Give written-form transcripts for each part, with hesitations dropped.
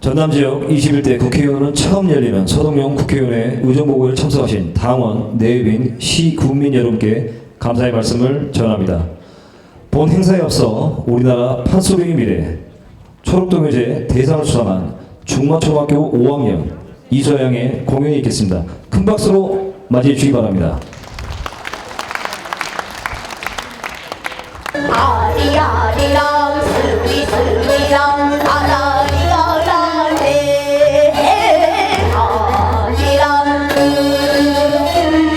전남지역 21대 국회의원은 처음 열리는 서동영 국회의원의 의정보고에 참석하신 당원, 내빈, 시국민 여러분께 감사의 말씀을 전합니다. 본 행사에 앞서 우리나라 판소리의 미래, 초록동요제 대상을 수상한 중마초등학교 5학년 이서양의 공연이 있겠습니다. 큰 박수로 맞이해 주시기 바랍니다. 아리아리랑 스리스리랑 아라리아라네 아리랑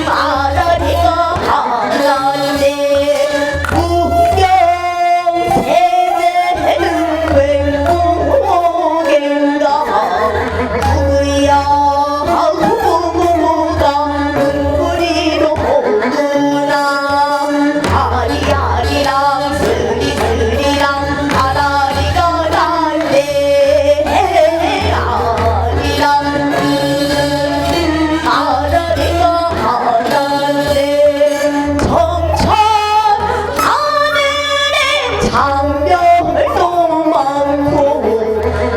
아라리가 하나네 국경세대는 웬목인가 누구야 누구가 눈물이로 오구나 아리아리랑 스리스리랑 아라리가 난데 아리랑 아라리가 하나인데 청천 하늘에 장별도 많고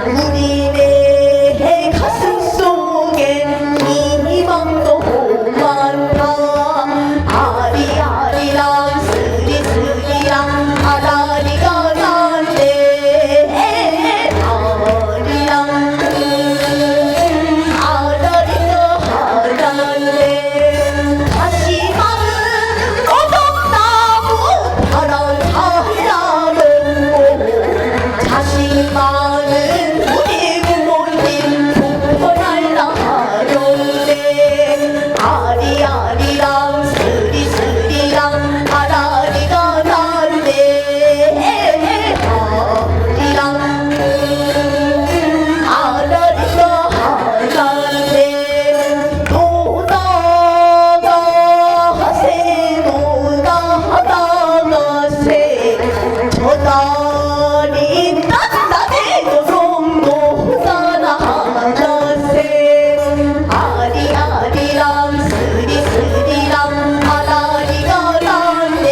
우리네 가슴 속에 희망도 많다 아리아리랑 스리스리랑 아라리가 난데 아리랑 아라리가 하나인데 다시마는 오동나무 파란 하나로 자식만은 우리 부모님 북벌날라 하려네 아리아리랑 스리스리랑 아라리가 난데 아리랑 아라리가 하나인데 노다가세 노다가세 저 달이 나네 도롱 노다나가세 아리아리랑 스리스리랑 아라리가 난데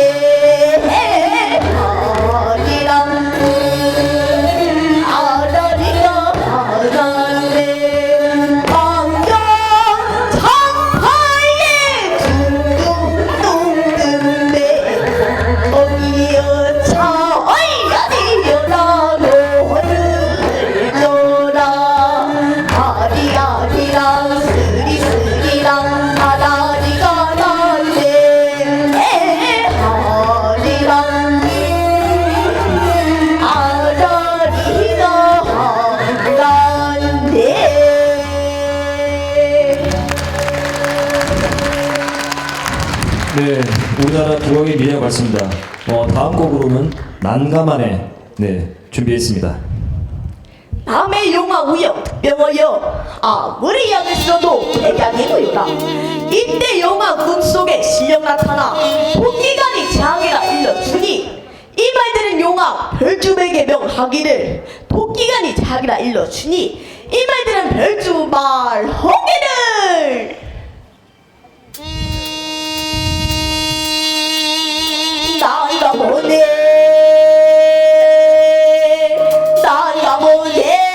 아리랑 아라리가 하나인데 왕년 장파에 둥둥둥둥대 어기여 차어야 되여라 너를 줘라 아리아리랑 스리스리랑 아라리가 난데 아리랑 아라리가 난데 네, 우리나라 국악의 미래가 같습니다. 다음 곡으로는 난감하네 준비했습니다. 밤의 용화 우여 특병어여 아무리 약을 써도 백약이 모여라 이때 용화 꿈속에 실력 나타나 도끼간이 장애라 일러주니 이 말들은 용화 별주백의 명하기를 도끼간이 장애라 일러주니 이 말들은 별주 말하기를 나이가 뭐네 나이가 뭐네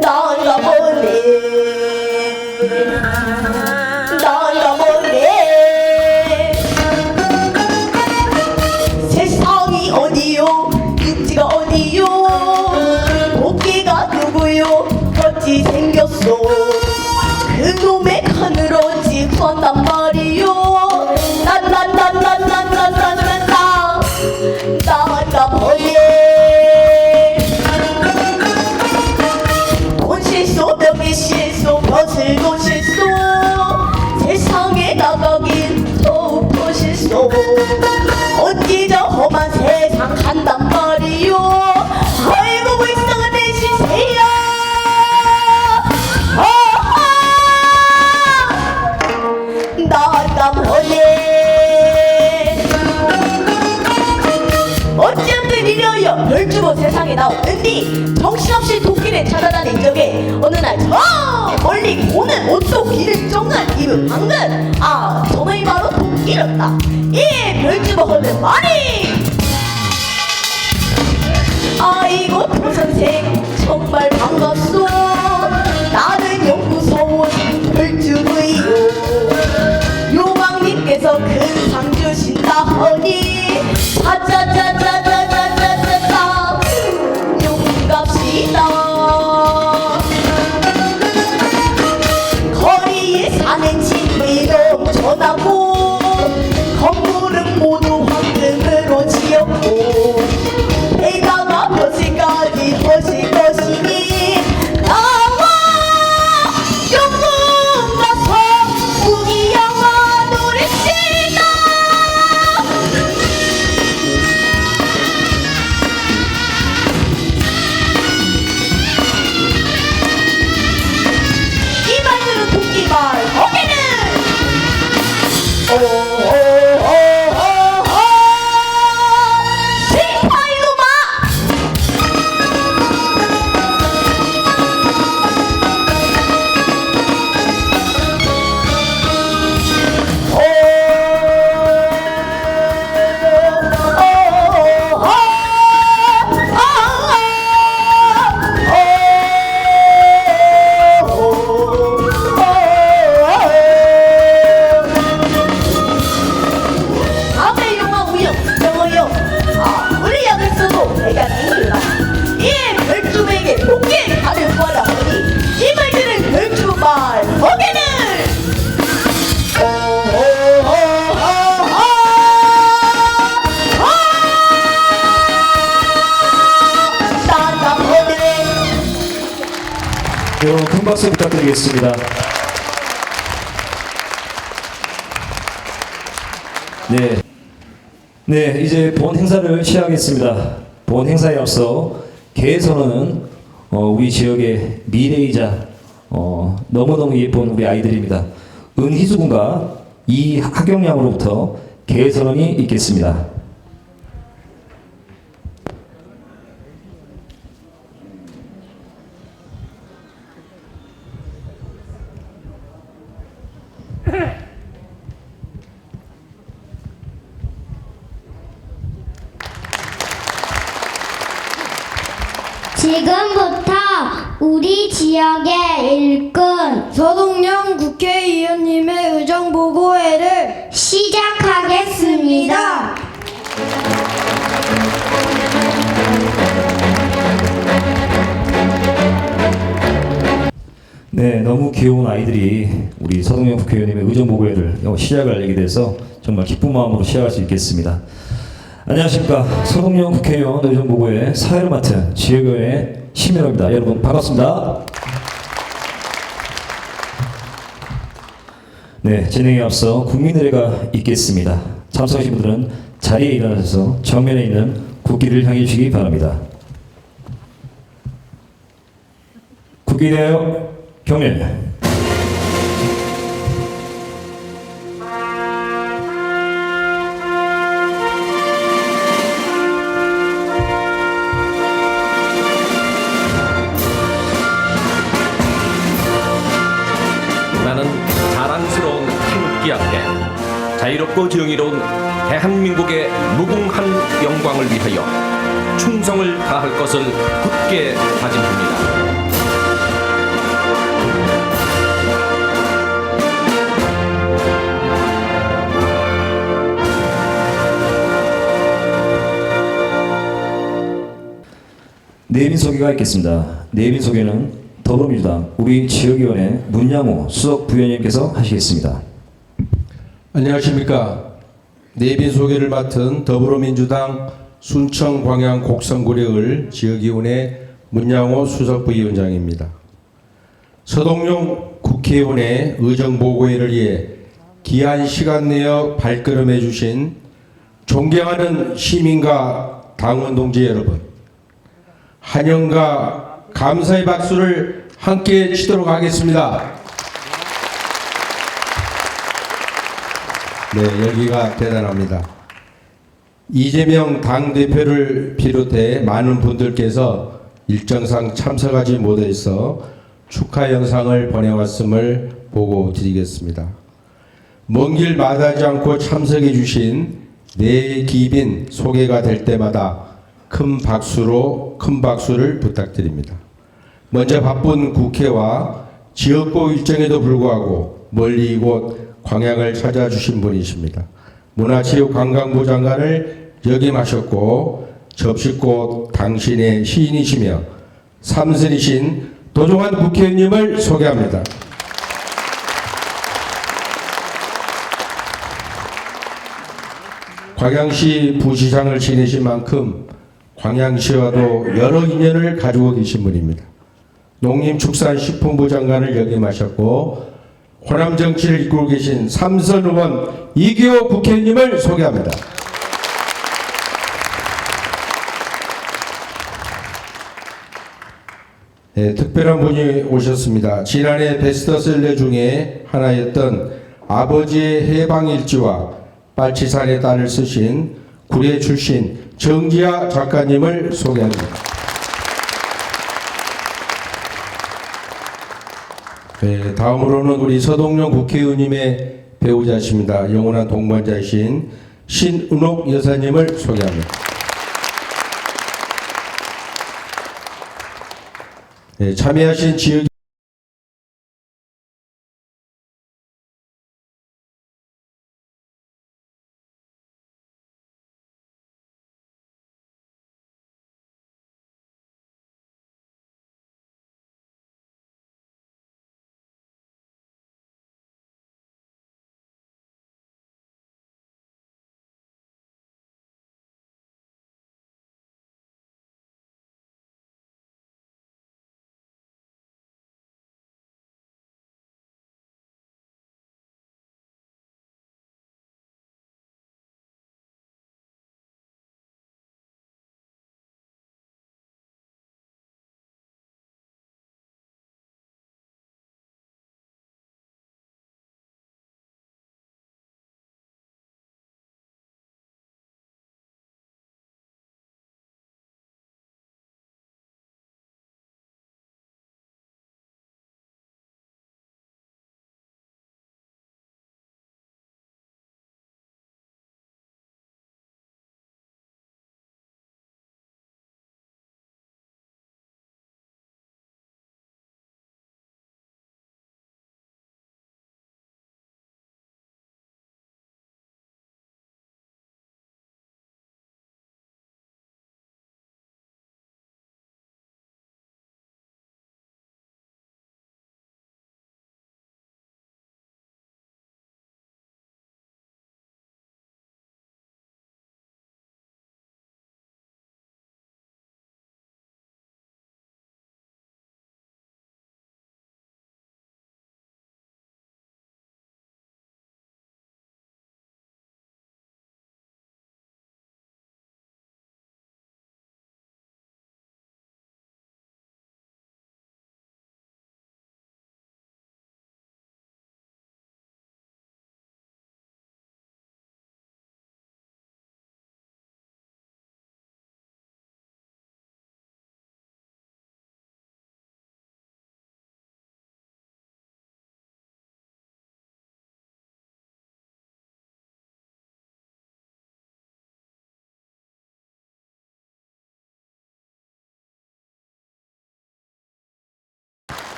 나이가 뭐네 나이가 뭐네 세상이 어디요 육지가 어디요 도끼가 누구요 어찌 생겼소 그놈의 간을 어찌 구한단 말이요 난난난난난난난난나 나가 뭐예 돈 실소 명예 실소 벼슬도 실소 세상에 나가긴 더욱더 실소 어찌 저 험한 세상 간단 말이요 아이고 불쌍한 내 신세야 나가 뭐네 어찌한들 이려여 별주고 세상에 나오는디 정신없이 도끼를 찾아다닌 적에 어느 날 저 멀리 오는 옷도 길을 쫑난 이분 방금 저놈이 바로 도끼였다 이 별주고 하는 말이 아이고 도선생 배가가 버실까지 버실 것이니 나와 영웅 가서 우리 영화 노래시다. 이 말들은 도끼말 거기는 시파이로마. 다음에 영화 우영 영어용 우리 약을 써도 내가 이기라. 이 별주에게 복귀 가는 거라 보니 이 말들은 별주말 거기는 나나보네. 여러분 큰 박수 부탁드리겠습니다. 네, 이제 본 행사를 시작하겠습니다. 본 행사에 앞서 개선은 우리 지역의 미래이자 너무너무 예쁜 우리 아이들입니다. 은희수 군과 이하경 양으로부터 개선이 있겠습니다. 지금부터 우리 지역의 일꾼 서동영 국회의원님의 의정보고회를 시작하겠습니다. 네, 너무 귀여운 아이들이 우리 서동영 국회의원님의 의정보고회를 시작을 알게 돼서 정말 기쁜 마음으로 시작할 수 있겠습니다. 안녕하십니까. 서동영 국회의원 의정보고회 사회를 맡은 지역의회 심현호입니다. 여러분 반갑습니다. 네, 진행에 앞서 국민의례가 있겠습니다. 참석하신 분들은 자리에 일어나셔서 정면에 있는 국기를 향해 주시기 바랍니다. 국기 대하여 경례. 나는 자랑스러운 태극기 앞에 자유롭고 정의로운 대한민국의 무궁한 영광을 위하여 충성을 다할 것을 굳게 다짐합니다. 내빈 소개가 있겠습니다. 내빈 소개는 더불어민주당 우리 지역위원회 문양호 수석 부위원님께서 하시겠습니다. 안녕하십니까. 내빈 소개를 맡은 더불어민주당 순청 광양 곡성구례을 지역위원회 문양호 수석 부위원장입니다. 서동용 국회의원의 의정보고회를 위해 귀한 시간 내어 발걸음해 주신 존경하는 시민과 당원 동지 여러분, 환영과 감사의 박수를 함께 치도록 하겠습니다. 네, 열기가 대단합니다. 이재명 당대표를 비롯해 많은 분들께서 일정상 참석하지 못해서 축하 영상을 보내왔음을 보고 드리겠습니다. 먼 길 마다하지 않고 참석해 주신 네 기빈 소개가 될 때마다 큰 박수를 부탁드립니다. 먼저 바쁜 국회와 지역구 일정에도 불구하고 멀리 이곳 광양을 찾아주신 분이십니다. 문화체육관광부 장관을 역임하셨고 접시꽃 당신의 시인이시며 삼선이신 도종환 국회의원님을 소개합니다. 광양시 부시장을 지내신 만큼 광양시와도 여러 인연을 가지고 계신 분입니다. 농림축산식품부 장관을 역임하셨고 호남 정치를 이끌고 계신 삼선 의원 이기호 국회의원님을 소개합니다. 네, 특별한 분이 오셨습니다. 지난해 베스트셀러 중에 하나였던 아버지의 해방일지와 빨치산의 딸을 쓰신 구례 출신 정지아 작가님을 소개합니다. 네, 다음으로는 우리 서동영 국회의원님의 배우자십니다. 영원한 동반자이신 신은옥 여사님을 소개합니다. 네, 참여하신 지역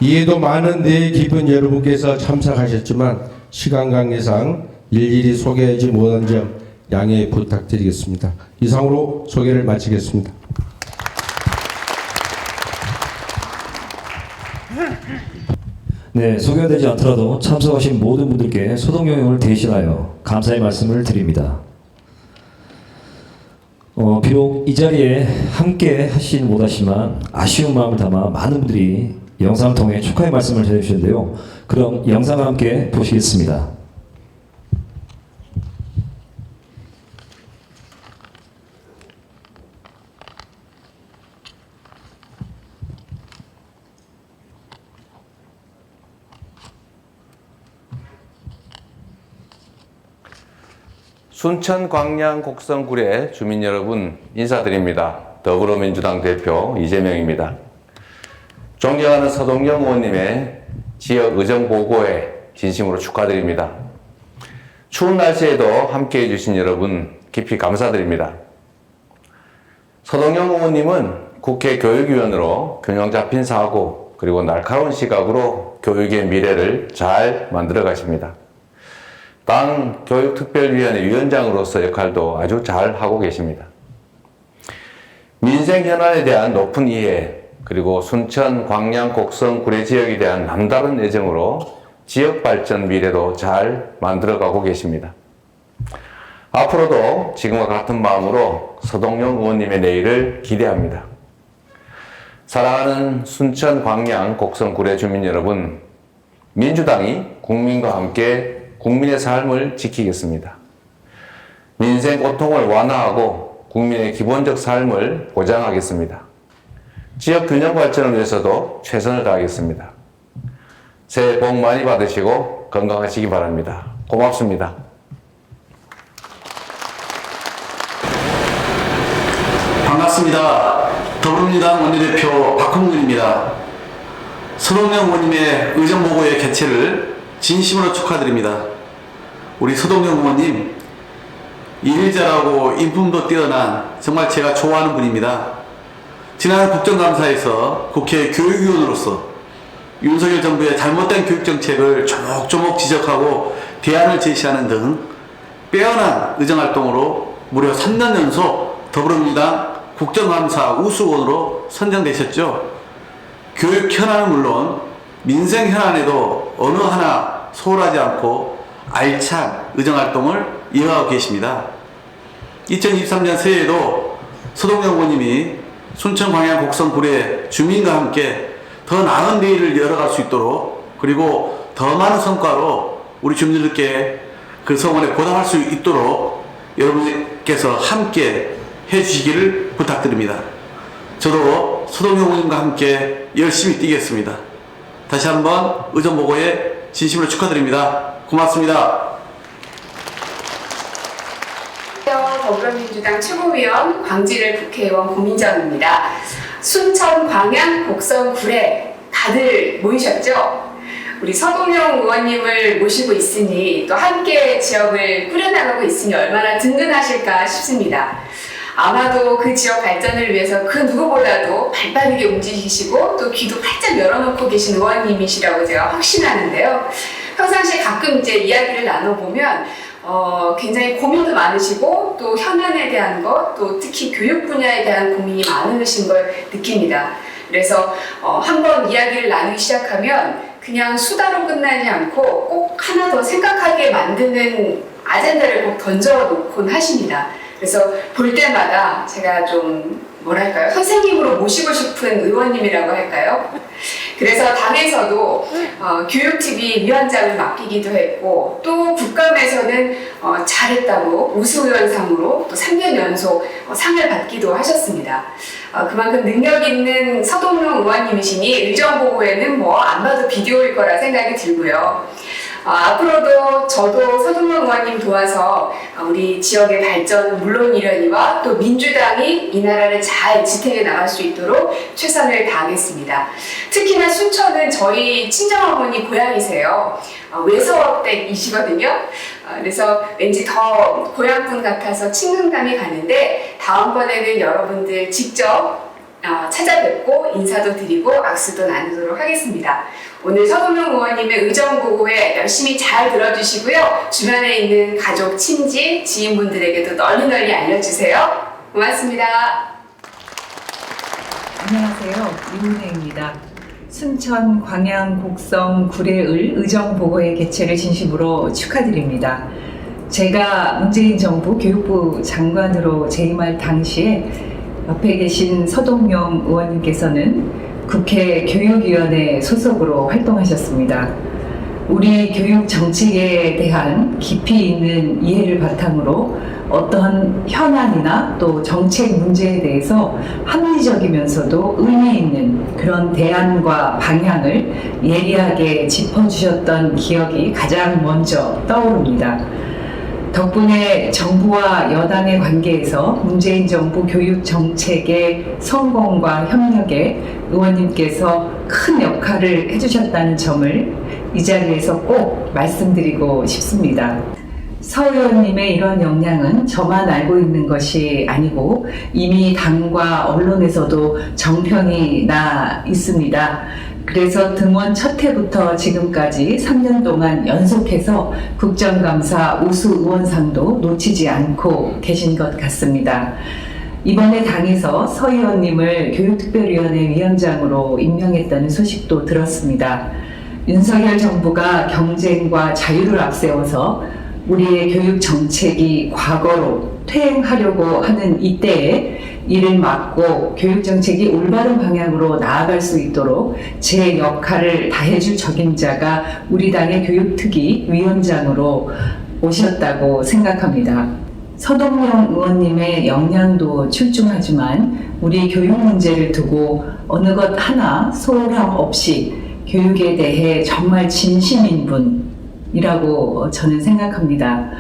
이에도 많은 내 기쁜 여러분께서 참석하셨지만 시간 관계상 일일이 소개하지 못한 점 양해 부탁드리겠습니다. 이상으로 소개를 마치겠습니다. 네, 소개가 되지 않더라도 참석하신 모든 분들께 소동영 의원을 대신하여 감사의 말씀을 드립니다. 비록 이 자리에 함께 하시진 못하시지만 아쉬운 마음을 담아 많은 분들이 영상을 통해 축하의 말씀을 전해주셨는데요. 그럼 영상을 함께 보시겠습니다. 순천 광양 곡성 구례 주민 여러분 인사드립니다. 더불어민주당 대표 이재명입니다. 존경하는 서동영 의원님의 지역 의정 보고에 진심으로 축하드립니다. 추운 날씨에도 함께해 주신 여러분 깊이 감사드립니다. 서동영 의원님은 국회 교육위원으로 균형 잡힌 사고 그리고 날카로운 시각으로 교육의 미래를 잘 만들어 가십니다. 당 교육특별위원회 위원장으로서 역할도 아주 잘 하고 계십니다. 민생 현안에 대한 높은 이해 그리고 순천, 광양, 곡성, 구례 지역에 대한 남다른 애정으로 지역 발전 미래도 잘 만들어가고 계십니다. 앞으로도 지금과 같은 마음으로 서동영 의원님의 내일을 기대합니다. 사랑하는 순천, 광양, 곡성, 구례 주민 여러분, 민주당이 국민과 함께 국민의 삶을 지키겠습니다. 민생 고통을 완화하고 국민의 기본적 삶을 보장하겠습니다. 지역 균형 발전을 위해서도 최선을 다하겠습니다. 새해 복 많이 받으시고 건강하시기 바랍니다. 고맙습니다. 반갑습니다. 더불어민주당 원내대표 박홍근입니다. 서동영 의원님의 의정보고회 개최를 진심으로 축하드립니다. 우리 서동영 의원님, 일 잘하고 인품도 뛰어난 정말 제가 좋아하는 분입니다. 지난 국정감사에서 국회 교육위원으로서 윤석열 정부의 잘못된 교육정책을 조목조목 지적하고 대안을 제시하는 등 빼어난 의정활동으로 무려 3년 연속 더불어민주당 국정감사 우수의원으로 선정되셨죠. 교육 현안은 물론 민생 현안에도 어느 하나 소홀하지 않고 알찬 의정활동을 이어가고 계십니다. 2023년 새해에도 서동영 의원님이 순천, 광양, 곡성, 구례 주민과 함께 더 나은 내일을 열어갈 수 있도록, 그리고 더 많은 성과로 우리 주민들께 그 성원에 보답할 수 있도록 여러분께서 함께 해주시기를 부탁드립니다. 저도 서동영 의원님과 함께 열심히 뛰겠습니다. 다시 한번 의정보고에 진심으로 축하드립니다. 고맙습니다. 더불어민주당 최고위원 광지를 국회의원 고민정입니다. 순천, 광양, 곡성, 구례 다들 모이셨죠? 우리 서동영 의원님을 모시고 있으니 또 함께 지역을 꾸려나가고 있으니 얼마나 든든하실까 싶습니다. 아마도 그 지역 발전을 위해서 그 누구보다도 발빠르게 움직이시고 또 귀도 활짝 열어놓고 계신 의원님이시라고 제가 확신하는데요. 평상시에 가끔 이제 이야기를 나눠보면 굉장히 고민도 많으시고 또 현안에 대한 것, 또 특히 교육 분야에 대한 고민이 많으신 걸 느낍니다. 그래서 한번 이야기를 나누기 시작하면 그냥 수다로 끝나지 않고 꼭 하나 더 생각하게 만드는 아젠다를 꼭 던져놓곤 하십니다. 그래서 볼 때마다 제가 좀 뭐랄까요, 선생님으로 모시고 싶은 의원님이라고 할까요? 그래서 당에서도 교육TV 위원장을 맡기기도 했고, 또 국감에서는 잘했다고 우수의원상으로 또 3년 연속 상을 받기도 하셨습니다. 그만큼 능력 있는 서동영 의원님이시니 의정보고에는 뭐 안 봐도 비디오일 거라 생각이 들고요. 앞으로도 저도 서동영 의원님 도와서 우리 지역의 발전 물론이려니와 또 민주당이 이 나라를 잘 지탱해 나갈 수 있도록 최선을 다하겠습니다. 특히나 순천은 저희 친정어머니 고향이세요. 외서댁이시거든요. 그래서 왠지 더 고향분 같아서 친근감이 가는데 다음번에는 여러분들 직접 찾아뵙고 인사도 드리고 악수도 나누도록 하겠습니다. 오늘 서동영 의원님의 의정보고회 열심히 잘 들어주시고요. 주변에 있는 가족, 친지, 지인분들에게도 널리 알려주세요. 고맙습니다. 안녕하세요. 이은혜입니다. 순천, 광양, 곡성, 구례을 의정보고회 개최를 진심으로 축하드립니다. 제가 문재인 정부 교육부 장관으로 재임할 당시에 옆에 계신 서동영 의원님께서는 국회 교육위원회 소속으로 활동하셨습니다. 우리 교육 정책에 대한 깊이 있는 이해를 바탕으로 어떤 현안이나 또 정책 문제에 대해서 합리적이면서도 의미 있는 그런 대안과 방향을 예리하게 짚어주셨던 기억이 가장 먼저 떠오릅니다. 덕분에 정부와 여당의 관계에서 문재인 정부 교육 정책의 성공과 협력에 의원님께서 큰 역할을 해주셨다는 점을 이 자리에서 꼭 말씀드리고 싶습니다. 서 의원님의 이런 역량은 저만 알고 있는 것이 아니고 이미 당과 언론에서도 정평이 나 있습니다. 그래서 등원 첫 해부터 지금까지 3년 동안 연속해서 국정감사 우수의원상도 놓치지 않고 계신 것 같습니다. 이번에 당에서 서 의원님을 교육특별위원회 위원장으로 임명했다는 소식도 들었습니다. 윤석열 정부가 경쟁과 자유를 앞세워서 우리의 교육 정책이 과거로 퇴행하려고 하는 이때에 이를 막고 교육 정책이 올바른 방향으로 나아갈 수 있도록 제 역할을 다해줄 적임자가 우리 당의 교육특위 위원장으로 오셨다고 생각합니다. 서동영 의원님의 역량도 출중하지만 우리 교육 문제를 두고 어느 것 하나 소홀함 없이 교육에 대해 정말 진심인 분이라고 저는 생각합니다.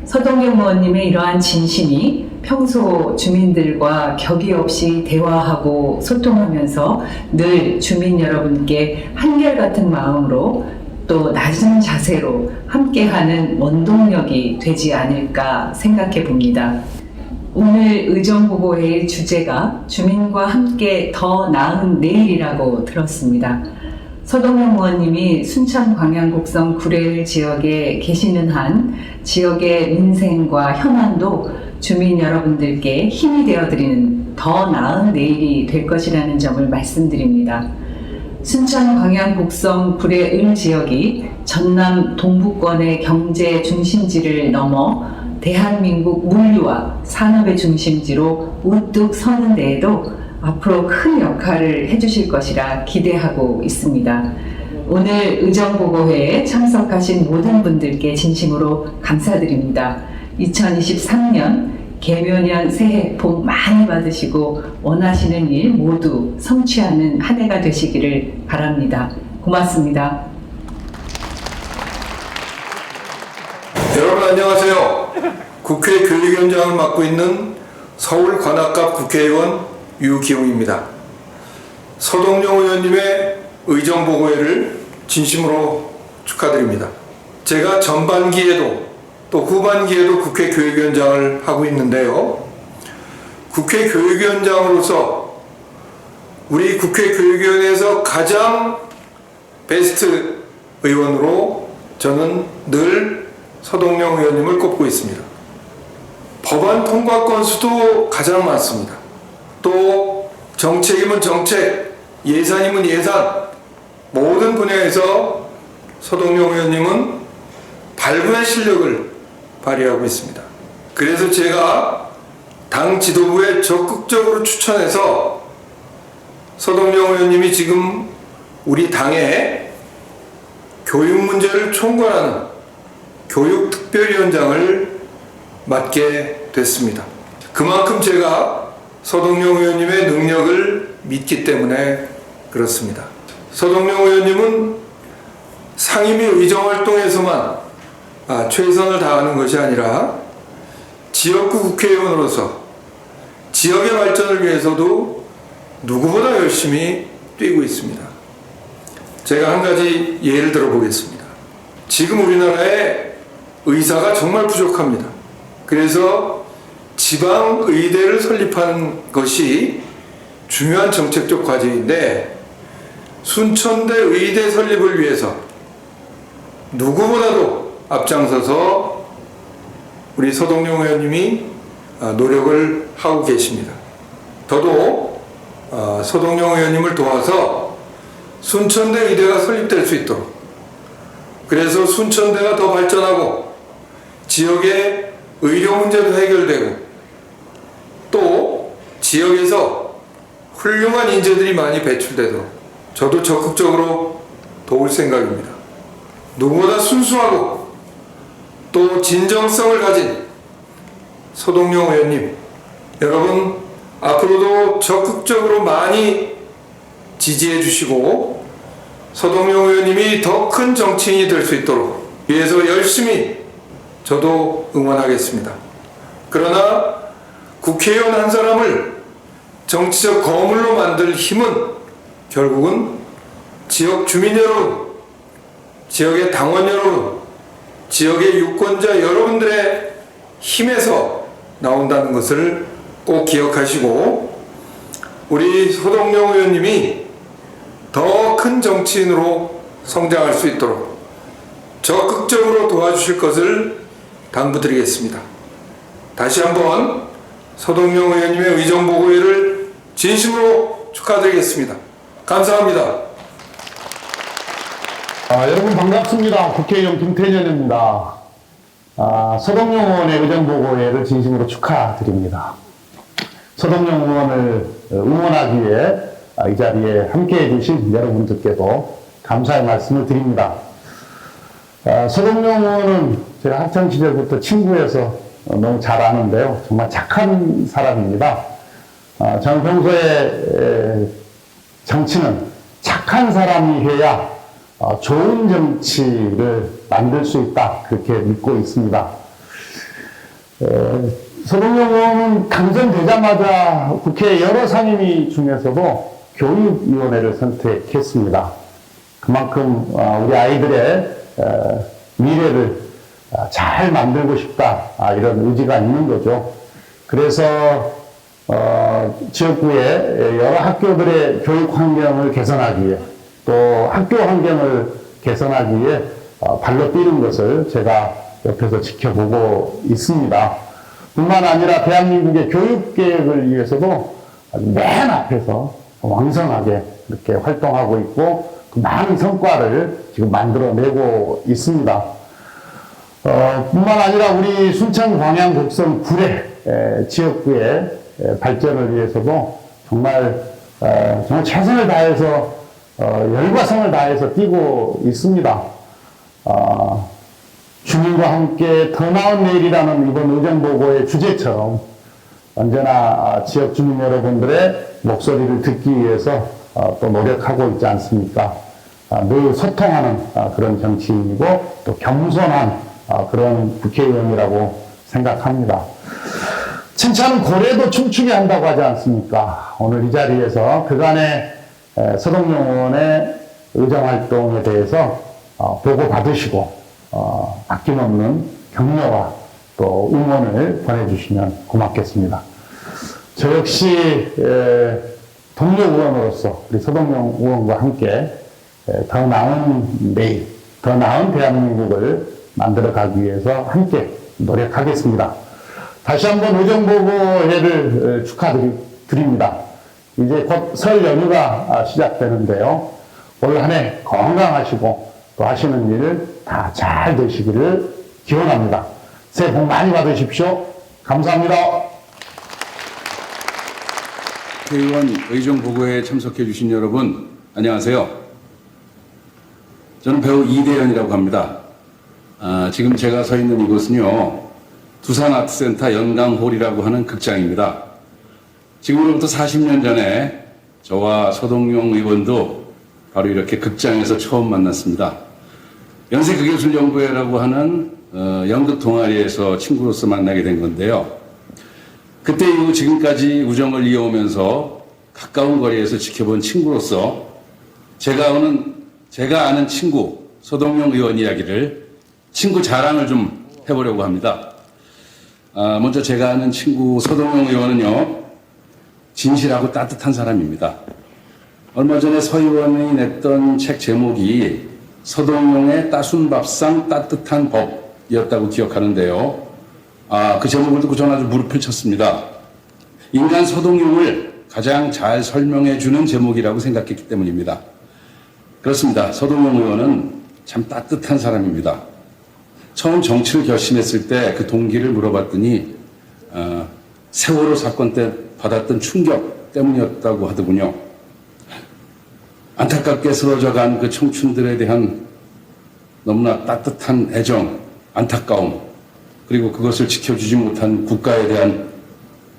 서동영 의원님의 이러한 진심이 평소 주민들과 격의 없이 대화하고 소통하면서 늘 주민 여러분께 한결같은 마음으로 또 낮은 자세로 함께하는 원동력이 되지 않을까 생각해 봅니다. 오늘 의정보고회의 주제가 주민과 함께 더 나은 내일이라고 들었습니다. 서동영 의원님이 순천 광양 곡성 구례을 지역에 계시는 한 지역의 민생과 현안도 주민 여러분들께 힘이 되어드리는 더 나은 내일이 될 것이라는 점을 말씀드립니다. 순천 광양 곡성 구례을 지역이 전남 동부권의 경제 중심지를 넘어 대한민국 물류와 산업의 중심지로 우뚝 서는 데에도 앞으로 큰 역할을 해주실 것이라 기대하고 있습니다. 오늘 의정보고회에 참석하신 모든 분들께 진심으로 감사드립니다. 2023년 개묘년 새해 복 많이 받으시고 원하시는 일 모두 성취하는 한 해가 되시기를 바랍니다. 고맙습니다. 여러분 안녕하세요. 국회 교육위원장을 맡고 있는 서울 관악갑 국회의원 유기웅입니다. 서동영 의원님의 의정보고회를 진심으로 축하드립니다. 제가 전반기에도 또 후반기에도 국회 교육위원장을 하고 있는데요. 국회 교육위원장으로서 우리 국회 교육위원회에서 가장 베스트 의원으로 저는 늘 서동영 의원님을 꼽고 있습니다. 법안 통과 건수도 가장 많습니다. 또 정책이면 정책, 예산이면 예산, 모든 분야에서 서동영 의원님은 발군의 실력을 발휘하고 있습니다. 그래서 제가 당 지도부에 적극적으로 추천해서 서동영 의원님이 지금 우리 당의 교육 문제를 총괄하는 교육특별위원장을 맡게 됐습니다. 그만큼 제가 서동영 의원님의 능력을 믿기 때문에 그렇습니다. 서동영 의원님은 상임위 의정활동에서만 최선을 다하는 것이 아니라 지역구 국회의원으로서 지역의 발전을 위해서도 누구보다 열심히 뛰고 있습니다. 제가 한 가지 예를 들어보겠습니다. 지금 우리나라에 의사가 정말 부족합니다. 그래서 지방의대를 설립하는 것이 중요한 정책적 과제인데 순천대 의대 설립을 위해서 누구보다도 앞장서서 우리 서동영 의원님이 노력을 하고 계십니다. 저도 서동영 의원님을 도와서 순천대 의대가 설립될 수 있도록, 그래서 순천대가 더 발전하고 지역의 의료 문제도 해결되고 또 지역에서 훌륭한 인재들이 많이 배출되도록 저도 적극적으로 도울 생각입니다. 누구보다 순수하고 또 진정성을 가진 서동영 의원님, 여러분 앞으로도 적극적으로 많이 지지해 주시고 서동영 의원님이 더 큰 정치인이 될 수 있도록 위해서 열심히 저도 응원하겠습니다. 그러나 국회의원 한 사람을 정치적 거물로 만들 힘은 결국은 지역 주민 여러분, 지역의 당원 여러분, 지역의 유권자 여러분들의 힘에서 나온다는 것을 꼭 기억하시고 우리 서동영 의원님이 더 큰 정치인으로 성장할 수 있도록 적극적으로 도와주실 것을 당부드리겠습니다. 다시 한번 서동영 의원님의 의정보고회를 진심으로 축하드리겠습니다. 감사합니다. 여러분 반갑습니다. 국회의원 김태년입니다. 서동용 의원의 의정보고회를 진심으로 축하드립니다. 서동용 의원을 응원하기 위해 이 자리에 함께해 주신 여러분들께도 감사의 말씀을 드립니다. 서동용 의원은 제가 학창시절부터 친구여서 너무 잘 아는데요. 정말 착한 사람입니다. 저는 평소에 정치는 착한 사람이 해야 좋은 정치를 만들 수 있다, 그렇게 믿고 있습니다. 서동용 의원은 당선되자마자 국회 여러 상임위 중에서도 교육위원회를 선택했습니다. 그만큼 우리 아이들의 미래를 잘 만들고 싶다, 이런 의지가 있는 거죠. 그래서 지역구의 여러 학교들의 교육 환경을 개선하기 위해, 또 학교 환경을 개선하기 위해 발로 뛰는 것을 제가 옆에서 지켜보고 있습니다. 뿐만 아니라 대한민국의 교육 계획을 위해서도 아주 맨 앞에서 왕성하게 이렇게 활동하고 있고, 그 많은 성과를 지금 만들어내고 있습니다. 뿐만 아니라 우리 순천 광양 곡성 구례 지역구의 발전을 위해서도 정말 최선을 다해서 열과 성을 다해서 뛰고 있습니다. 주민과 함께 더 나은 내일이라는 이번 의정보고의 주제처럼 언제나 지역 주민 여러분들의 목소리를 듣기 위해서 또 노력하고 있지 않습니까? 늘 소통하는 그런 정치인이고 또 겸손한 그런 국회의원이라고 생각합니다. 칭찬은 고래도 춤추게 한다고 하지 않습니까? 오늘 이 자리에서 그간의 서동용 의원의 의정활동에 대해서 보고받으시고 아낌없는 격려와 또 응원을 보내주시면 고맙겠습니다. 저 역시 동료 의원으로서 우리 서동용 의원과 함께 더 나은 내일, 더 나은 대한민국을 만들어가기 위해서 함께 노력하겠습니다. 다시 한번 의정보고회를 축하드립니다. 이제 곧 설 연휴가 시작되는데요. 올 한 해 건강하시고 또 하시는 일 다 잘 되시기를 기원합니다. 새해 복 많이 받으십시오. 감사합니다. 국회의원 의정보고회에 참석해 주신 여러분, 안녕하세요. 저는 배우 이대현이라고 합니다. 지금 제가 서 있는 이곳은요, 두산아트센터 연강홀이라고 하는 극장입니다. 지금으로부터 40년 전에 저와 서동용 의원도 바로 이렇게 극장에서 처음 만났습니다. 연세극예술연구회라고 하는 연극 동아리에서 친구로서 만나게 된 건데요. 그때 이후 지금까지 우정을 이어오면서 가까운 거리에서 지켜본 친구로서 제가 아는 친구 서동용 의원 이야기를 친구 자랑을 좀 해보려고 합니다. 먼저 제가 아는 친구 서동용 의원은요, 진실하고 따뜻한 사람입니다. 얼마 전에 서 의원이 냈던 책 제목이 서동용의 따순밥상 따뜻한 법이었다고 기억하는데요. 그 제목을 듣고 저는 아주 무릎을 쳤습니다. 인간 서동용을 가장 잘 설명해주는 제목이라고 생각했기 때문입니다. 그렇습니다. 서동용 의원은 참 따뜻한 사람입니다. 처음 정치를 결심했을 때 그 동기를 물어봤더니 세월호 사건 때 받았던 충격 때문이었다고 하더군요. 안타깝게 쓰러져간 그 청춘들에 대한 너무나 따뜻한 애정, 안타까움, 그리고 그것을 지켜주지 못한 국가에 대한,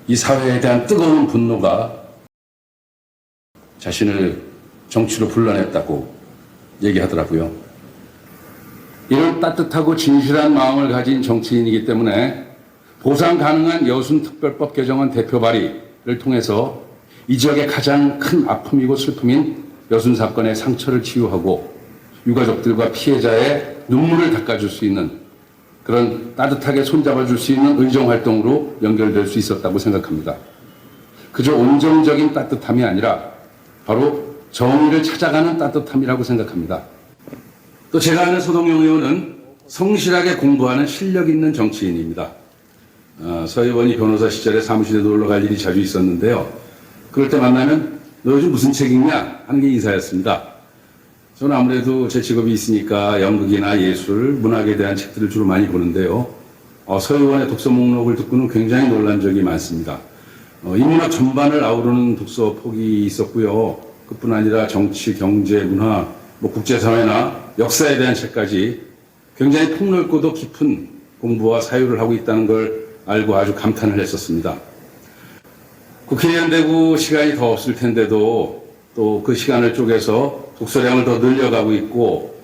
이 사회에 대한 뜨거운 분노가 자신을 정치로 불러냈다고 얘기하더라고요. 이런 따뜻하고 진실한 마음을 가진 정치인이기 때문에 보상 가능한 여순특별법 개정안 대표 발의를 통해서 이 지역의 가장 큰 아픔이고 슬픔인 여순 사건의 상처를 치유하고 유가족들과 피해자의 눈물을 닦아줄 수 있는, 그런 따뜻하게 손잡아줄 수 있는 의정활동으로 연결될 수 있었다고 생각합니다. 그저 온정적인 따뜻함이 아니라 바로 정의를 찾아가는 따뜻함이라고 생각합니다. 또 제가 아는 서동용 의원은 성실하게 공부하는 실력 있는 정치인입니다. 서 의원이 변호사 시절에 사무실에 놀러 갈 일이 자주 있었는데요. 그럴 때 만나면 너 요즘 무슨 책 읽냐 하는 게 인사였습니다. 저는 아무래도 제 직업이 있으니까 연극이나 예술, 문학에 대한 책들을 주로 많이 보는데요. 서 의원의 독서 목록을 듣고는 굉장히 놀란 적이 많습니다. 인문학 전반을 아우르는 독서 폭이 있었고요. 그뿐 아니라 정치, 경제, 문화, 국제사회나 역사에 대한 책까지 굉장히 폭넓고도 깊은 공부와 사유를 하고 있다는 걸 알고 아주 감탄을 했었습니다. 국회의원 되고 시간이 더 없을 텐데도 또 그 시간을 쪼개서 독서량을 더 늘려가고 있고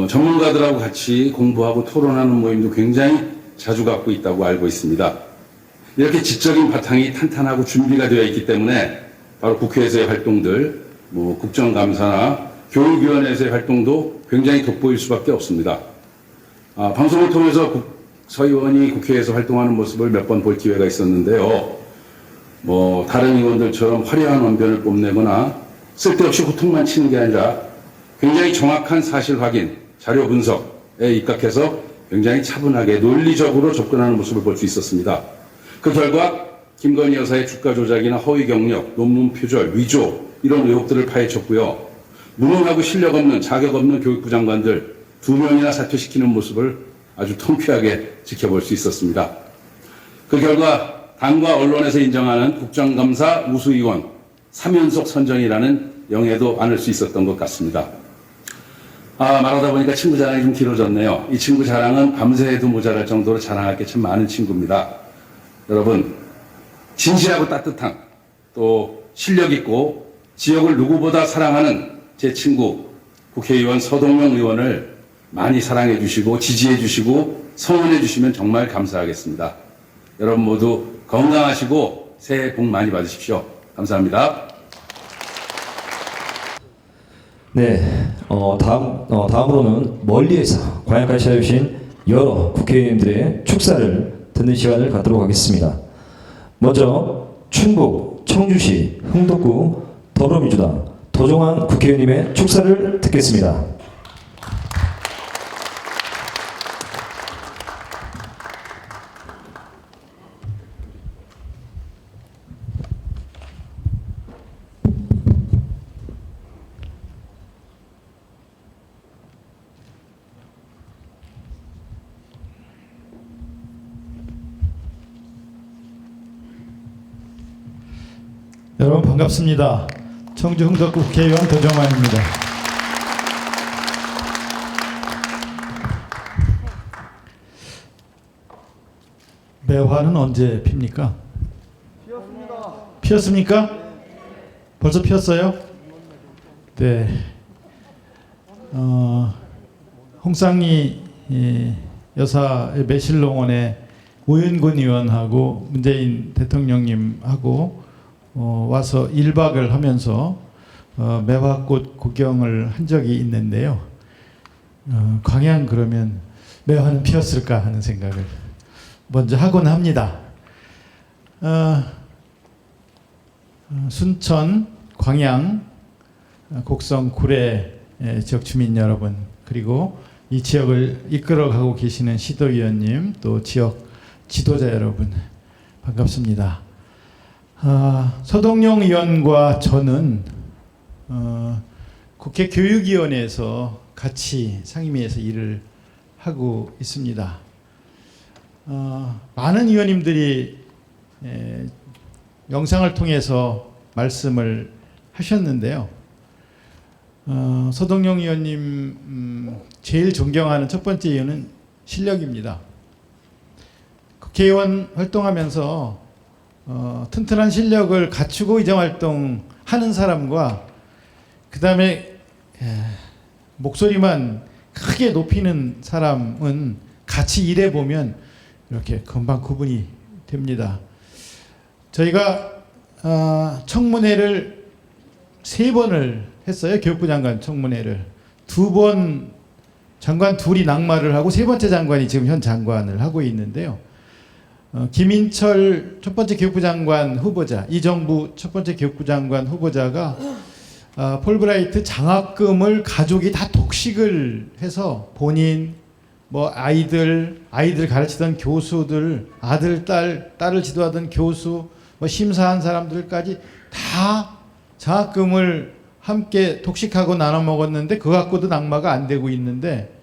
전문가들하고 같이 공부하고 토론하는 모임도 굉장히 자주 갖고 있다고 알고 있습니다. 이렇게 지적인 바탕이 탄탄하고 준비가 되어 있기 때문에 바로 국회에서의 활동들, 국정감사나 교육위원회에서의 활동도 굉장히 돋보일 수밖에 없습니다. 방송을 통해서 서 의원이 국회에서 활동하는 모습을 몇 번 볼 기회가 있었는데요. 다른 의원들처럼 화려한 언변을 뽐내거나 쓸데없이 호통만 치는 게 아니라 굉장히 정확한 사실 확인, 자료 분석에 입각해서 굉장히 차분하게 논리적으로 접근하는 모습을 볼 수 있었습니다. 그 결과 김건희 여사의 주가 조작이나 허위 경력, 논문 표절, 위조 이런 의혹들을 파헤쳤고요. 무능하고 실력 없는 자격 없는 교육부 장관들 2명이나 사퇴시키는 모습을 아주 통쾌하게 지켜볼 수 있었습니다. 그 결과 당과 언론에서 인정하는 국정감사 우수의원 3연속 선정이라는 영예도 안을 수 있었던 것 같습니다. 말하다 보니까 친구 자랑이 좀 길어졌네요. 이 친구 자랑은 밤새 해도 모자랄 정도로 자랑할 게 참 많은 친구입니다. 여러분, 진실하고 따뜻한 또 실력 있고 지역을 누구보다 사랑하는 제 친구 국회의원 서동영 의원을 많이 사랑해 주시고 지지해 주시고 성원해 주시면 정말 감사하겠습니다. 여러분 모두 건강하시고 새해 복 많이 받으십시오. 감사합니다. 네, 다음으로는 멀리에서 광양까지 찾아주신 여러 국회의원들의 축사를 듣는 시간을 갖도록 하겠습니다. 먼저 충북 청주시 흥덕구 더불어민주당 도종환 국회의원님의 축사를 듣겠습니다. 여러분 반갑습니다. 청주 흥덕구 국회의원 도정환입니다. 매화는 언제 핍니까? 피었습니까? 벌써 피었어요? 네. 홍상희 여사의 매실농원에 우윤근 의원하고 문재인 대통령님하고 와서 1박을 하면서 매화꽃 구경을 한 적이 있는데요. 광양 그러면 매화는 피었을까 하는 생각을 먼저 하곤 합니다. 순천, 광양, 곡성, 구례 지역 주민 여러분, 그리고 이 지역을 이끌어가고 계시는 시도위원님, 또 지역 지도자 여러분 반갑습니다. 서동영 의원과 저는 국회 교육위원회에서 같이 상임위에서 일을 하고 있습니다. 많은 의원님들이 영상을 통해서 말씀을 하셨는데요. 서동영 의원님 제일 존경하는 첫 번째 이유는 실력입니다. 국회의원 활동하면서 튼튼한 실력을 갖추고 의정활동 하는 사람과 그 다음에 목소리만 크게 높이는 사람은 같이 일해보면 이렇게 금방 구분이 됩니다. 저희가 청문회를 3번을 했어요. 교육부 장관 청문회를. 2번 장관 둘이 낙마를 하고 3번째 장관이 지금 현 장관을 하고 있는데요. 김인철 첫 번째 교육부 장관 후보자, 이 정부 첫 번째 교육부 장관 후보자가 폴브라이트 장학금을 가족이 다 독식을 해서 본인, 아이들 가르치던 교수들, 아들, 딸을 지도하던 교수, 심사한 사람들까지 다 장학금을 함께 독식하고 나눠 먹었는데 그거 갖고도 낙마가 안 되고 있는데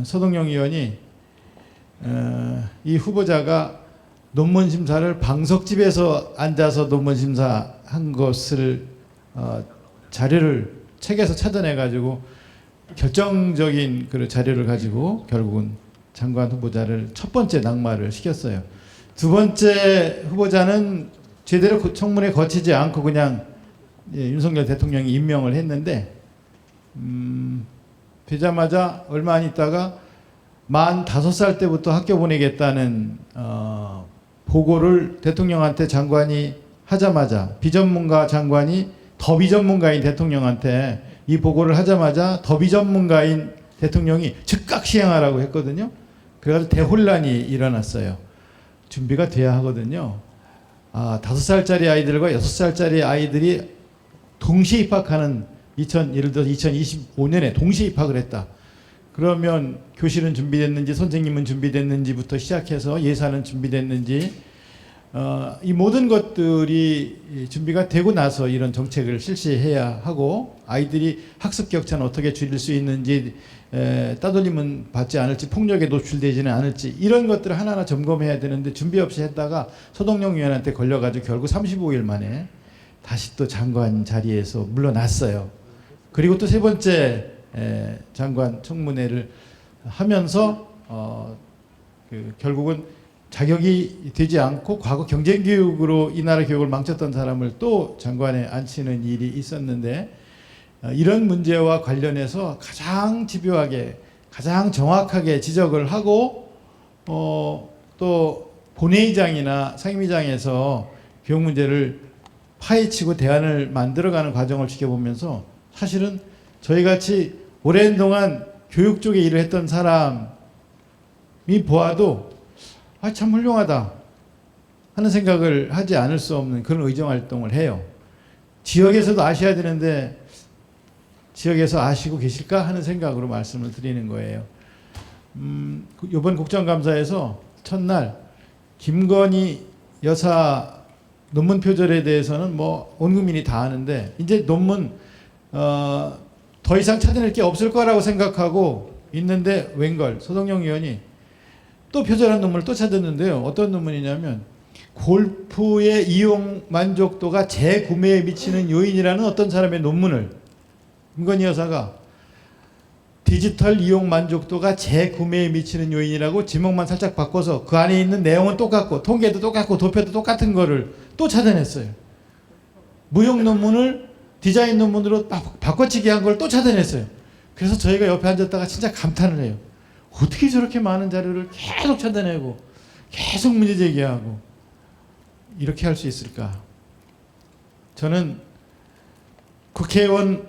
서동영 의원이 이 후보자가 논문 심사를 방석집에서 앉아서 논문 심사한 것을 자료를 책에서 찾아내 가지고 결정적인 그 자료를 가지고 결국은 장관 후보자를 첫 번째 낙마를 시켰어요. 두 번째 후보자는 제대로 청문회 거치지 않고 그냥 윤석열 대통령이 임명을 했는데 되자마자 얼마 안 있다가 만 5살 때부터 학교 보내겠다는 보고를 대통령한테 장관이 하자마자 비전문가 장관이 더 비전문가인 대통령한테 이 보고를 하자마자 더 비전문가인 대통령이 즉각 시행하라고 했거든요. 그래서 대혼란이 일어났어요. 준비가 돼야 하거든요. 5살짜리 아이들과 6살짜리 아이들이 동시에 입학하는 예를 들어 2025년에 동시에 입학을 했다. 그러면 교실은 준비됐는지 선생님은 준비됐는지부터 시작해서 예산은 준비됐는지 이 모든 것들이 준비가 되고 나서 이런 정책을 실시해야 하고 아이들이 학습 격차는 어떻게 줄일 수 있는지 따돌림은 받지 않을지 폭력에 노출되지는 않을지 이런 것들을 하나하나 점검해야 되는데 준비 없이 했다가 서동영 위원한테 걸려가지고 결국 35일 만에 다시 또 장관 자리에서 물러났어요. 그리고 또 세 번째 장관 청문회를 하면서 결국은 자격이 되지 않고 과거 경쟁교육으로 이 나라 교육을 망쳤던 사람을 또 장관에 앉히는 일이 있었는데 이런 문제와 관련해서 가장 집요하게 가장 정확하게 지적을 하고 또 본회의장이나 상임위장에서 교육 문제를 파헤치고 대안을 만들어가는 과정을 지켜보면서 사실은 저희같이 오랜 동안 교육 쪽에 일을 했던 사람이 보아도 참 훌륭하다 하는 생각을 하지 않을 수 없는 그런 의정활동을 해요. 지역에서도 아셔야 되는데 지역에서 아시고 계실까 하는 생각으로 말씀을 드리는 거예요. 이번 국정감사에서 첫날 김건희 여사 논문 표절에 대해서는 뭐 온 국민이 다 아는데 이제 논문 더 이상 찾아낼 게 없을 거라고 생각하고 있는데 웬걸 서동영 의원이 또 표절한 논문을 또 찾았는데요. 어떤 논문이냐면 골프의 이용 만족도가 재구매에 미치는 요인이라는 어떤 사람의 논문을 김건희 여사가 디지털 이용 만족도가 재구매에 미치는 요인이라고 제목만 살짝 바꿔서 그 안에 있는 내용은 똑같고 통계도 똑같고 도표도 똑같은 거를 또 찾아냈어요. 무용 논문을 디자인 논문으로 바꿔치기 한 걸 또 찾아냈어요. 그래서 저희가 옆에 앉았다가 진짜 감탄을 해요. 어떻게 저렇게 많은 자료를 계속 찾아내고 계속 문제 제기하고 이렇게 할 수 있을까? 저는 국회의원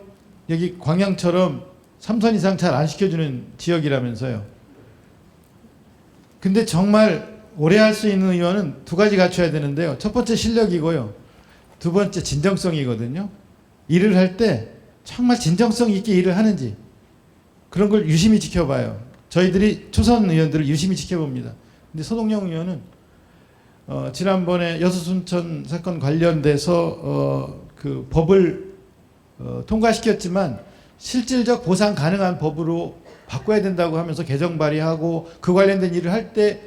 여기 광양처럼 3선 이상 잘 안 시켜주는 지역이라면서요. 근데 정말 오래 할 수 있는 의원은 두 가지 갖춰야 되는데요. 첫 번째 실력이고요. 두 번째 진정성이거든요. 일을 할 때 정말 진정성 있게 일을 하는지 그런 걸 유심히 지켜봐요. 저희들이 초선 의원들을 유심히 지켜봅니다. 근데 서동영 의원은 지난번에 여수순천 사건 관련돼서 그 법을 통과시켰지만 실질적 보상 가능한 법으로 바꿔야 된다고 하면서 개정 발의하고 그 관련된 일을 할 때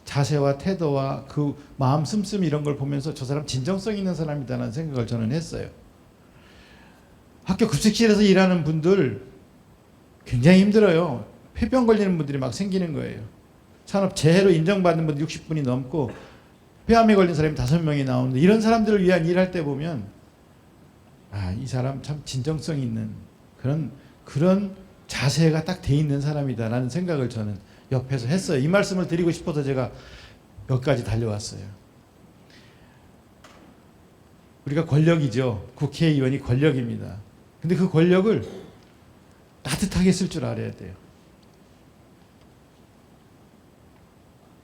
자세와 태도와 그 마음 씀씀 이런 걸 보면서 저 사람 진정성 있는 사람이다라는 생각을 저는 했어요. 학교 급식실에서 일하는 분들 굉장히 힘들어요. 폐병 걸리는 분들이 막 생기는 거예요. 산업재해로 인정받는 분들 60분이 넘고 폐암에 걸린 사람이 5명이 나오는데 이런 사람들을 위한 일할 때 보면 이 사람 참 진정성 있는 그런 자세가 딱 돼 있는 사람이다라는 생각을 저는 옆에서 했어요. 이 말씀을 드리고 싶어서 제가 여기까지 달려왔어요. 우리가 권력이죠. 국회의원이 권력입니다. 근데 그 권력을 따뜻하게 쓸 줄 알아야 돼요.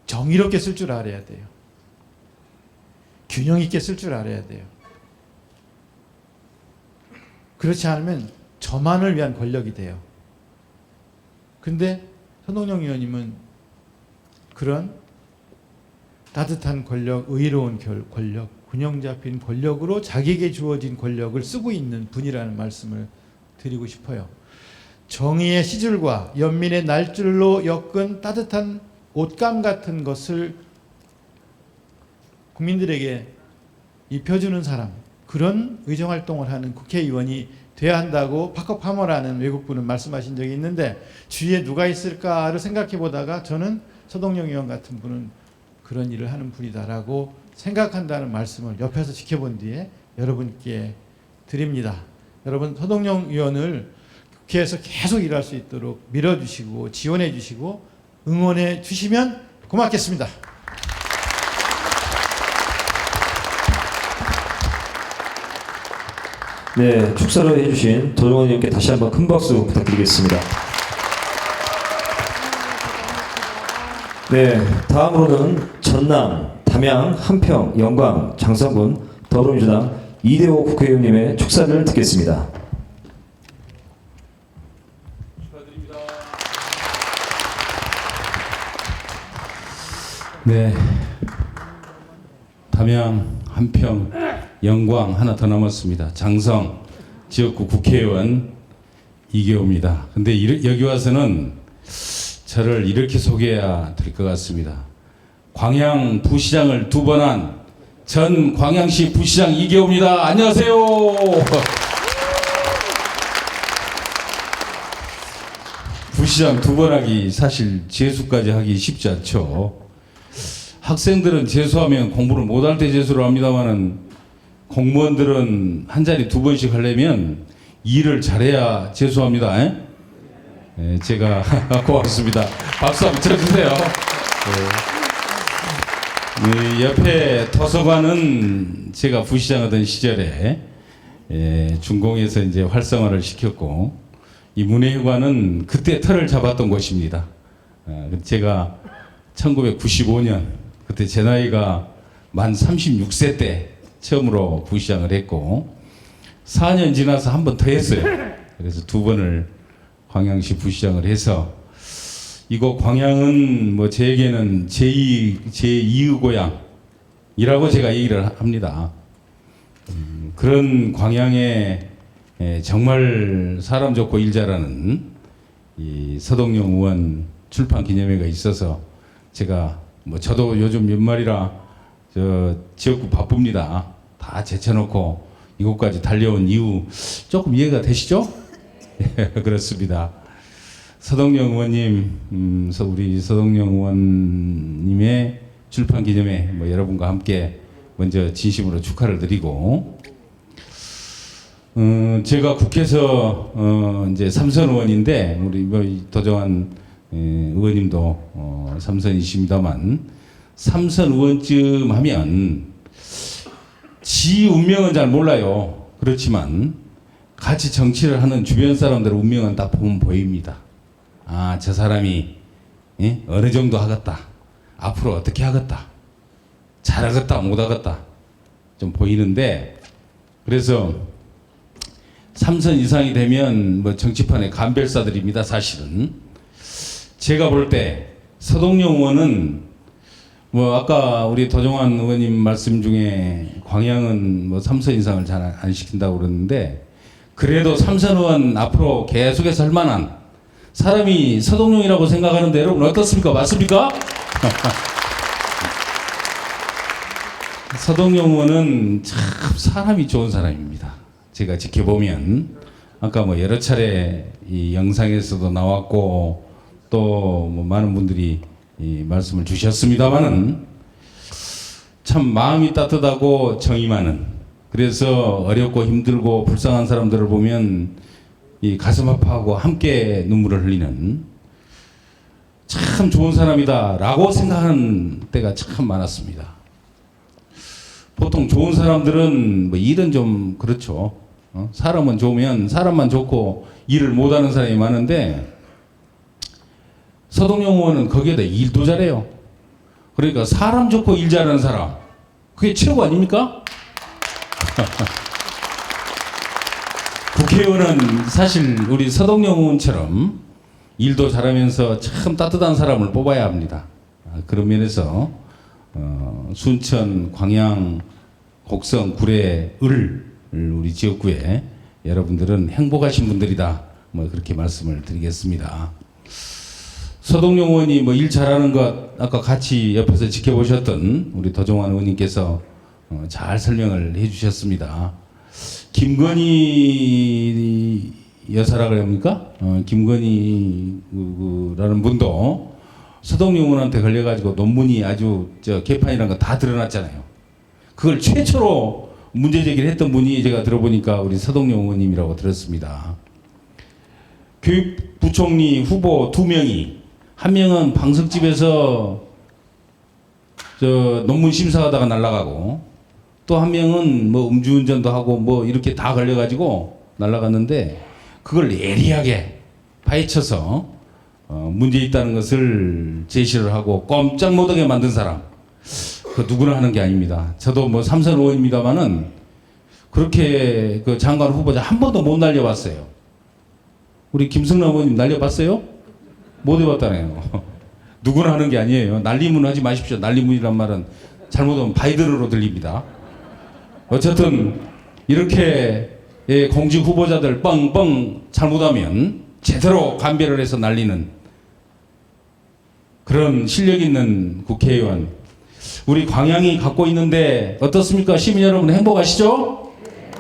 정의롭게 쓸 줄 알아야 돼요. 균형 있게 쓸 줄 알아야 돼요. 그렇지 않으면 저만을 위한 권력이 돼요. 근데 서동영 의원님은 그런 따뜻한 권력, 의로운 권력, 균형 잡힌 권력으로 자기에게 주어진 권력을 쓰고 있는 분이라는 말씀을 드리고 싶어요. 정의의 시줄과 연민의 날줄로 엮은 따뜻한 옷감 같은 것을 국민들에게 입혀주는 사람, 그런 의정활동을 하는 국회의원이 돼야 한다고 파커 파머라는 외국분은 말씀하신 적이 있는데, 주위에 누가 있을까를 생각해 보다가 저는 서동영 의원 같은 분은 그런 일을 하는 분이다라고 생각한다는 말씀을 옆에서 지켜본 뒤에 여러분께 드립니다. 여러분, 서동영 의원을 국회에서 계속 일할 수 있도록 밀어주시고 지원해 주시고 응원해 주시면 고맙겠습니다. 네, 축사를 해주신 도정원 의원님께 다시 한번 큰 박수 부탁드리겠습니다. 네, 다음으로는 전남, 담양, 한평, 영광, 장성군 더불어민주당 이대호 국회의원님의 축사를 듣겠습니다. 네, 담양, 한평, 영광 하나 더 남았습니다. 장성 지역구 국회의원 이계호입니다. 근데 여기 와서는 저를 이렇게 소개해야 될 것 같습니다. 광양 부시장을 2번 한 전 광양시 부시장 이계호입니다. 안녕하세요. 부시장 2번 하기 사실 재수까지 하기 쉽지 않죠. 학생들은 재수하면 공부를 못할 때 재수를 합니다만은 공무원들은 한 자리 2번씩 하려면 일을 잘해야 재수합니다. 네, 제가 고맙습니다. 박수 한번 쳐주세요. 네, 옆에 도서관은 제가 부시장 하던 시절에 준공에서 이제 활성화를 시켰고, 이 문예회관은 그때 틀을 잡았던 곳입니다. 제가 1995년 그때 제 나이가 만 36세 때 처음으로 부시장을 했고, 4년 지나서 한 번 더 했어요. 그래서 2번을 광양시 부시장을 해서, 이곳 광양은 뭐 제에게는 제2의 고향이라고 제가 얘기를 합니다. 그런 광양에 정말 사람 좋고 일 잘하는 이 서동영 의원 출판 기념회가 있어서, 제가 뭐 저도 요즘 연말이라 저 지역구 바쁩니다. 다 제쳐놓고 이곳까지 달려온 이유 조금 이해가 되시죠? 그렇습니다. 서동영 의원님, 우리 서동영 의원님의 출판 기념회 뭐 여러분과 함께 먼저 진심으로 축하를 드리고, 제가 국회에서 이제 3선 의원인데, 우리 뭐 도정환 의원님도 3선이십니다만, 3선 의원쯤 하면 지 운명은 잘 몰라요. 그렇지만 같이 정치를 하는 주변 사람들의 운명은 다 보면 보입니다. 아, 저 사람이 어느 정도 하겠다, 앞으로 어떻게 하겠다, 잘하겠다 못하겠다 좀 보이는데, 그래서 3선 이상이 되면 뭐 정치판의 감별사들입니다. 사실은 제가 볼 때 서동영 의원은 뭐 아까 우리 도정환 의원님 말씀 중에 광양은 뭐 3선 이상을 잘 안 시킨다고 그러는데, 그래도 3선 의원 앞으로 계속해서 할 만한 사람이 서동영이라고 생각하는데 여러분 어떻습니까? 맞습니까? 서동영 의원은 참 사람이 좋은 사람입니다. 제가 지켜보면 아까 뭐 여러 차례 이 영상에서도 나왔고 또 뭐 많은 분들이 이 말씀을 주셨습니다만은 참 마음이 따뜻하고 정이 많은, 그래서 어렵고 힘들고 불쌍한 사람들을 보면 이 가슴 아파하고 함께 눈물을 흘리는 참 좋은 사람이다라고 생각하는 때가 참 많았습니다. 보통 좋은 사람들은 뭐 일은 좀 그렇죠. 사람은 좋으면 사람만 좋고 일을 못하는 사람이 많은데, 서동영 의원은 거기에다 일도 잘해요. 그러니까 사람 좋고 일 잘하는 사람, 그게 최고 아닙니까? 국회의원은 사실 우리 서동영 의원처럼 일도 잘하면서 참 따뜻한 사람을 뽑아야 합니다. 그런 면에서 순천, 광양, 곡성, 구례, 을 우리 지역구에 여러분들은 행복하신 분들이다, 뭐 그렇게 말씀을 드리겠습니다. 서동영 의원이 뭐 일 잘하는 것 아까 같이 옆에서 지켜보셨던 우리 도종환 의원님께서 잘 설명을 해주셨습니다. 김건희 여사라 그럽니까? 김건희라는 분도 서동영 의원한테 걸려가지고 논문이 아주 개판이라는 거 다 드러났잖아요. 그걸 최초로 문제 제기를 했던 분이 제가 들어보니까 우리 서동영 의원님이라고 들었습니다. 교육부총리 후보 2명이 한 명은 방석집에서 논문 심사하다가 날아가고 또 한 명은 뭐 음주운전도 하고 뭐 이렇게 다 걸려가지고 날아갔는데 그걸 예리하게 파헤쳐서 문제 있다는 것을 제시를 하고 꼼짝 못하게 만든 사람, 그 누구나 하는 게 아닙니다. 저도 뭐 삼선 의원입니다만은 그렇게 그 장관 후보자 한 번도 못 날려봤어요. 우리 김승남 의원님 날려봤어요? 못 해봤다네요. 누구나 하는 게 아니에요. 날리문 하지 마십시오. 날리문이란 말은 잘못하면 바이든으로 들립니다. 어쨌든 이렇게 공직 후보자들 뻥뻥 잘못하면 제대로 감별을 해서 날리는 그런 실력 있는 국회의원. 우리 광양이 갖고 있는데 어떻습니까? 시민 여러분 행복하시죠?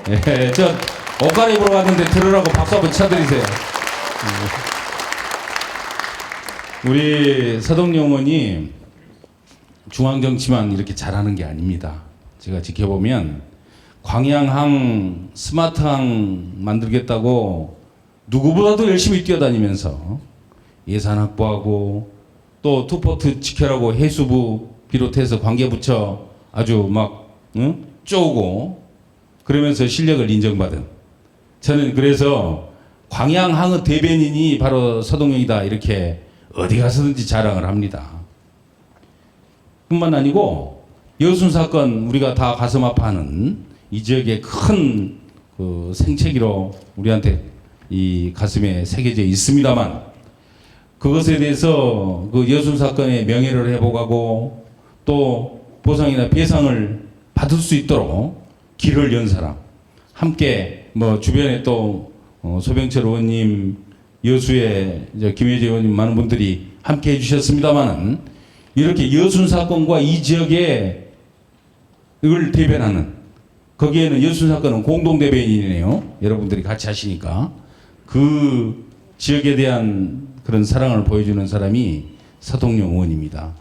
예, 저 옷 갈아입으러 왔는데 들으라고 박수 한번 쳐드리세요. 우리 서동영 의원이 중앙정치만 이렇게 잘하는 게 아닙니다. 제가 지켜보면 광양항 스마트항 만들겠다고 누구보다도 열심히 뛰어다니면서 예산 확보하고 또 투포트 지켜라고 해수부 비롯해서 관계부처 아주 막 쪼고 그러면서 실력을 인정받은, 저는 그래서 광양항의 대변인이 바로 서동영이다 이렇게 어디 가서든지 자랑을 합니다. 뿐만 아니고 여순 사건 우리가 다 가슴 아파하는 이 지역의 큰 그 생채기로 우리한테 이 가슴에 새겨져 있습니다만 그것에 대해서 그 여순 사건의 명예를 회복하고 또 보상이나 배상을 받을 수 있도록 길을 연 사람, 함께 뭐 주변에 또 소병철 의원님, 여수의 김혜재 의원님 많은 분들이 함께 해주셨습니다만은 이렇게 여순 사건과 이 지역에 이걸 대변하는, 거기에는 여순 사건은 공동 대변인이네요. 여러분들이 같이 하시니까 그 지역에 대한 그런 사랑을 보여주는 사람이 서동영 의원입니다.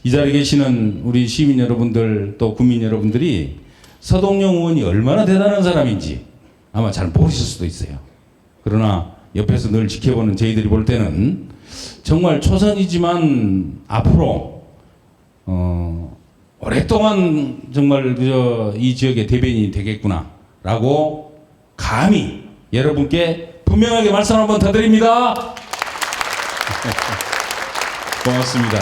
이 자리에 계시는 우리 시민 여러분들 또 국민 여러분들이 서동영 의원이 얼마나 대단한 사람인지 아마 잘 모르실 수도 있어요. 그러나 옆에서 늘 지켜보는 저희들이 볼 때는 정말 초선이지만 앞으로 오랫동안 정말 이 지역의 대변인이 되겠구나라고 감히 여러분께 분명하게 말씀 한번 더 드립니다. 고맙습니다.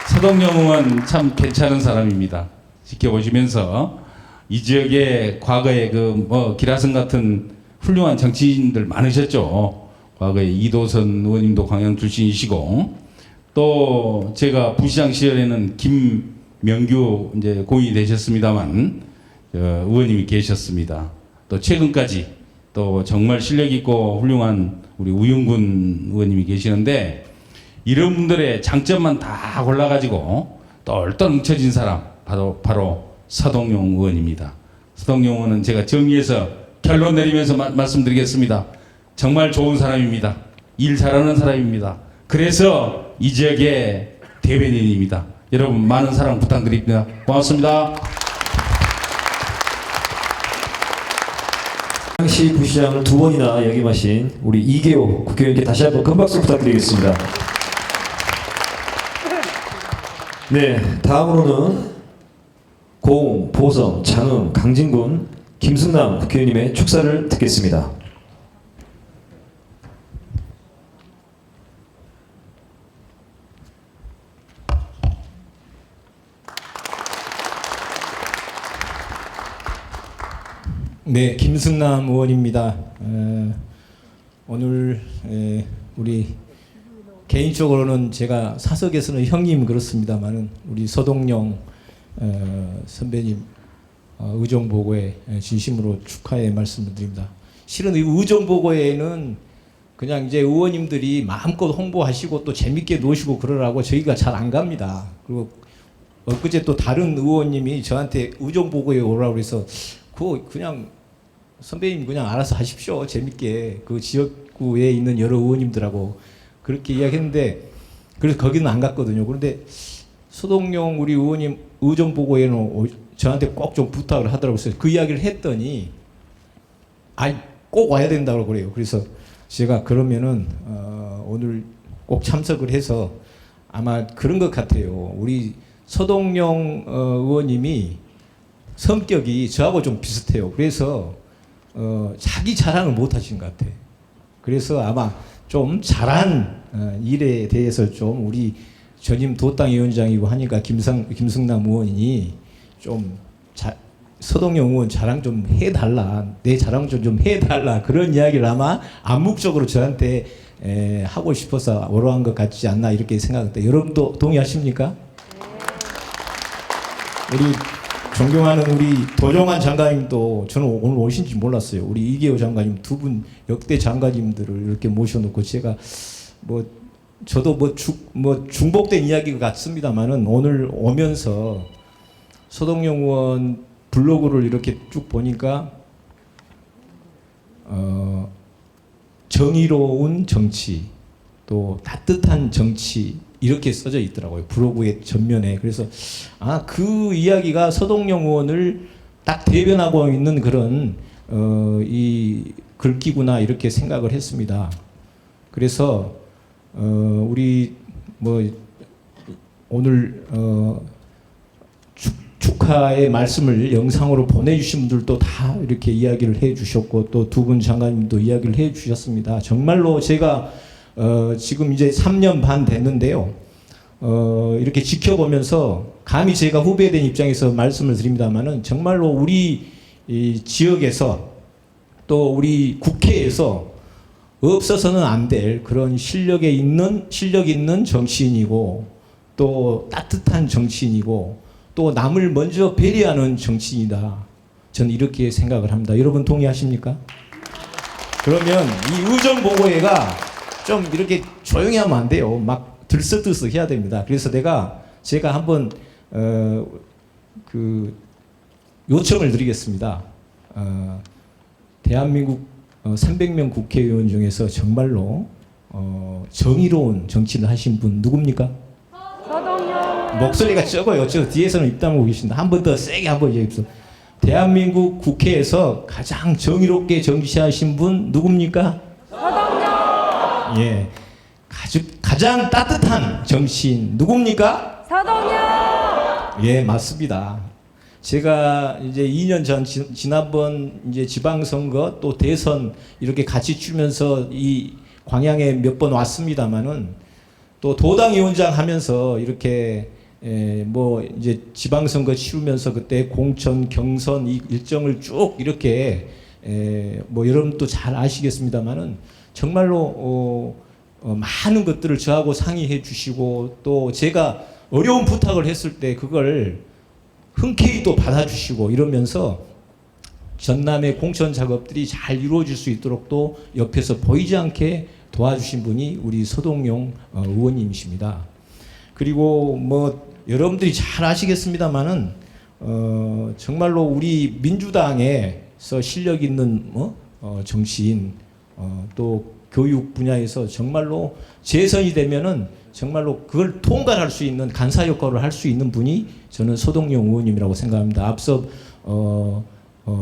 서동영 의원 참 괜찮은 사람입니다. 지켜보시면서 이 지역에 과거에 기라성 같은 훌륭한 정치인들 많으셨죠. 과거에 이도선 의원님도 광양 출신이시고 또 제가 부시장 시절에는 김명규 이제 고인이 되셨습니다만 의원님이 계셨습니다. 또 최근까지 또 정말 실력 있고 훌륭한 우리 우영군 의원님이 계시는데 이런 분들의 장점만 다 골라가지고 똘똘 뭉쳐진 사람 바로 서동영 의원입니다. 서동영 의원은 제가 정리해서 결론 내리면서 말씀드리겠습니다. 정말 좋은 사람입니다. 일 잘하는 사람입니다. 그래서 이 지역의 대변인입니다. 여러분 많은 사랑 부탁드립니다. 고맙습니다. 광양시 부시장을 2번이나 역임하신 우리 이계호 국회의원께 다시 한번 큰 박수 부탁드리겠습니다. 네, 다음으로는 고흥, 보성, 장흥, 강진군 김승남 국회의원님의 축사를 듣겠습니다. 네, 김승남 의원입니다. 오늘 우리 개인적으로는 제가 사석에서는 형님 그렇습니다만은 우리 서동영 선배님 의정보고에 진심으로 축하의 말씀을 드립니다. 실은 이 의정보고회는 그냥 이제 의원님들이 마음껏 홍보하시고 또 재밌게 노시고 그러라고 저희가 잘 안 갑니다. 그리고 엊그제 또 다른 의원님이 저한테 의정보고에 오라고 그래서 그거 그냥 선배님 그냥 알아서 하십시오. 재밌게 그 지역구에 있는 여러 의원님들하고 그렇게 이야기했는데 그래서 거기는 안 갔거든요. 그런데 서동영 우리 의원님 의정보고에는 저한테 꼭 좀 부탁을 하더라고요. 그래서 그 이야기를 했더니 아이 꼭 와야 된다고 그래요. 그래서 제가 그러면은 오늘 꼭 참석을 해서 아마 그런 것 같아요. 우리 서동영 의원님이 성격이 저하고 좀 비슷해요. 그래서 자기 자랑을 못 하신 것 같아요. 그래서 아마 좀 잘한 일에 대해서 좀 우리 전임 도당위원장이고 하니까 김승남 의원이 좀 서동영 의원 자랑 좀 해달라, 내 자랑 좀 해달라 그런 이야기를 아마 암묵적으로 저한테 하고 싶어서 오러한 것 같지 않나 이렇게 생각합니다. 여러분도 동의하십니까? 우리 존경하는 우리 도정환 장관님도 저는 오늘 오신지 몰랐어요. 우리 이계호 장관님 두 분 역대 장관님들을 이렇게 모셔놓고 제가 뭐 저도 중복된 이야기 같습니다만은 오늘 오면서 서동영 의원 블로그를 이렇게 쭉 보니까 정의로운 정치 또 따뜻한 정치 이렇게 써져 있더라고요. 블로그의 전면에. 그래서 그 이야기가 서동영 의원을 딱 대변하고 있는 그런 이 글귀구나 이렇게 생각을 했습니다. 그래서 우리 오늘 축하의 말씀을 영상으로 보내주신 분들도 다 이렇게 이야기를 해주셨고 또 두 분 장관님도 이야기를 해주셨습니다. 정말로 제가 지금 이제 3년 반 됐는데요. 이렇게 지켜보면서 감히 제가 후배된 입장에서 말씀을 드립니다만은 정말로 우리 이 지역에서 또 우리 국회에서 없어서는 안 될 그런 실력 있는 정치인이고 또 따뜻한 정치인이고 또 남을 먼저 배려하는 정치인이다. 저는 이렇게 생각을 합니다. 여러분 동의하십니까? 그러면 이 의정보고회가 좀 이렇게 조용히 하면 안 돼요. 막 들썩들썩 해야 됩니다. 그래서 제가 한번 그 요청을 드리겠습니다. 대한민국 300명 국회의원 중에서 정말로 정의로운 정치를 하신 분 누굽니까? 목소리가 적어요. 저 뒤에서는 입 다물고 계신다. 한 번 더 세게 한번 얘기해보세요. 대한민국 국회에서 가장 정의롭게 정치하신 분 누굽니까? 서동영. 예, 가장 따뜻한 정치인 누굽니까? 서동영. 예, 맞습니다. 제가 이제 2년 전 지난번 이제 지방선거 또 대선 이렇게 같이 치면서 이 광양에 몇 번 왔습니다만은 또 도당위원장 하면서 이렇게 이제 지방선거 치르면서 그때 공천 경선 이 일정을 쭉 이렇게 여러분도 잘 아시겠습니다만은 정말로 많은 것들을 저하고 상의해 주시고 또 제가 어려운 부탁을 했을 때 그걸 흔쾌히 또 받아주시고 이러면서 전남의 공천 작업들이 잘 이루어질 수 있도록 또 옆에서 보이지 않게 도와주신 분이 우리 서동영 의원님이십니다. 그리고 여러분들이 잘 아시겠습니다만은 정말로 우리 민주당에서 실력 있는 정치인 또 교육 분야에서 정말로 재선이 되면은 정말로 그걸 통과할 수 있는 간사 역할을 할 수 있는 분이 저는 서동영 의원님이라고 생각합니다. 앞서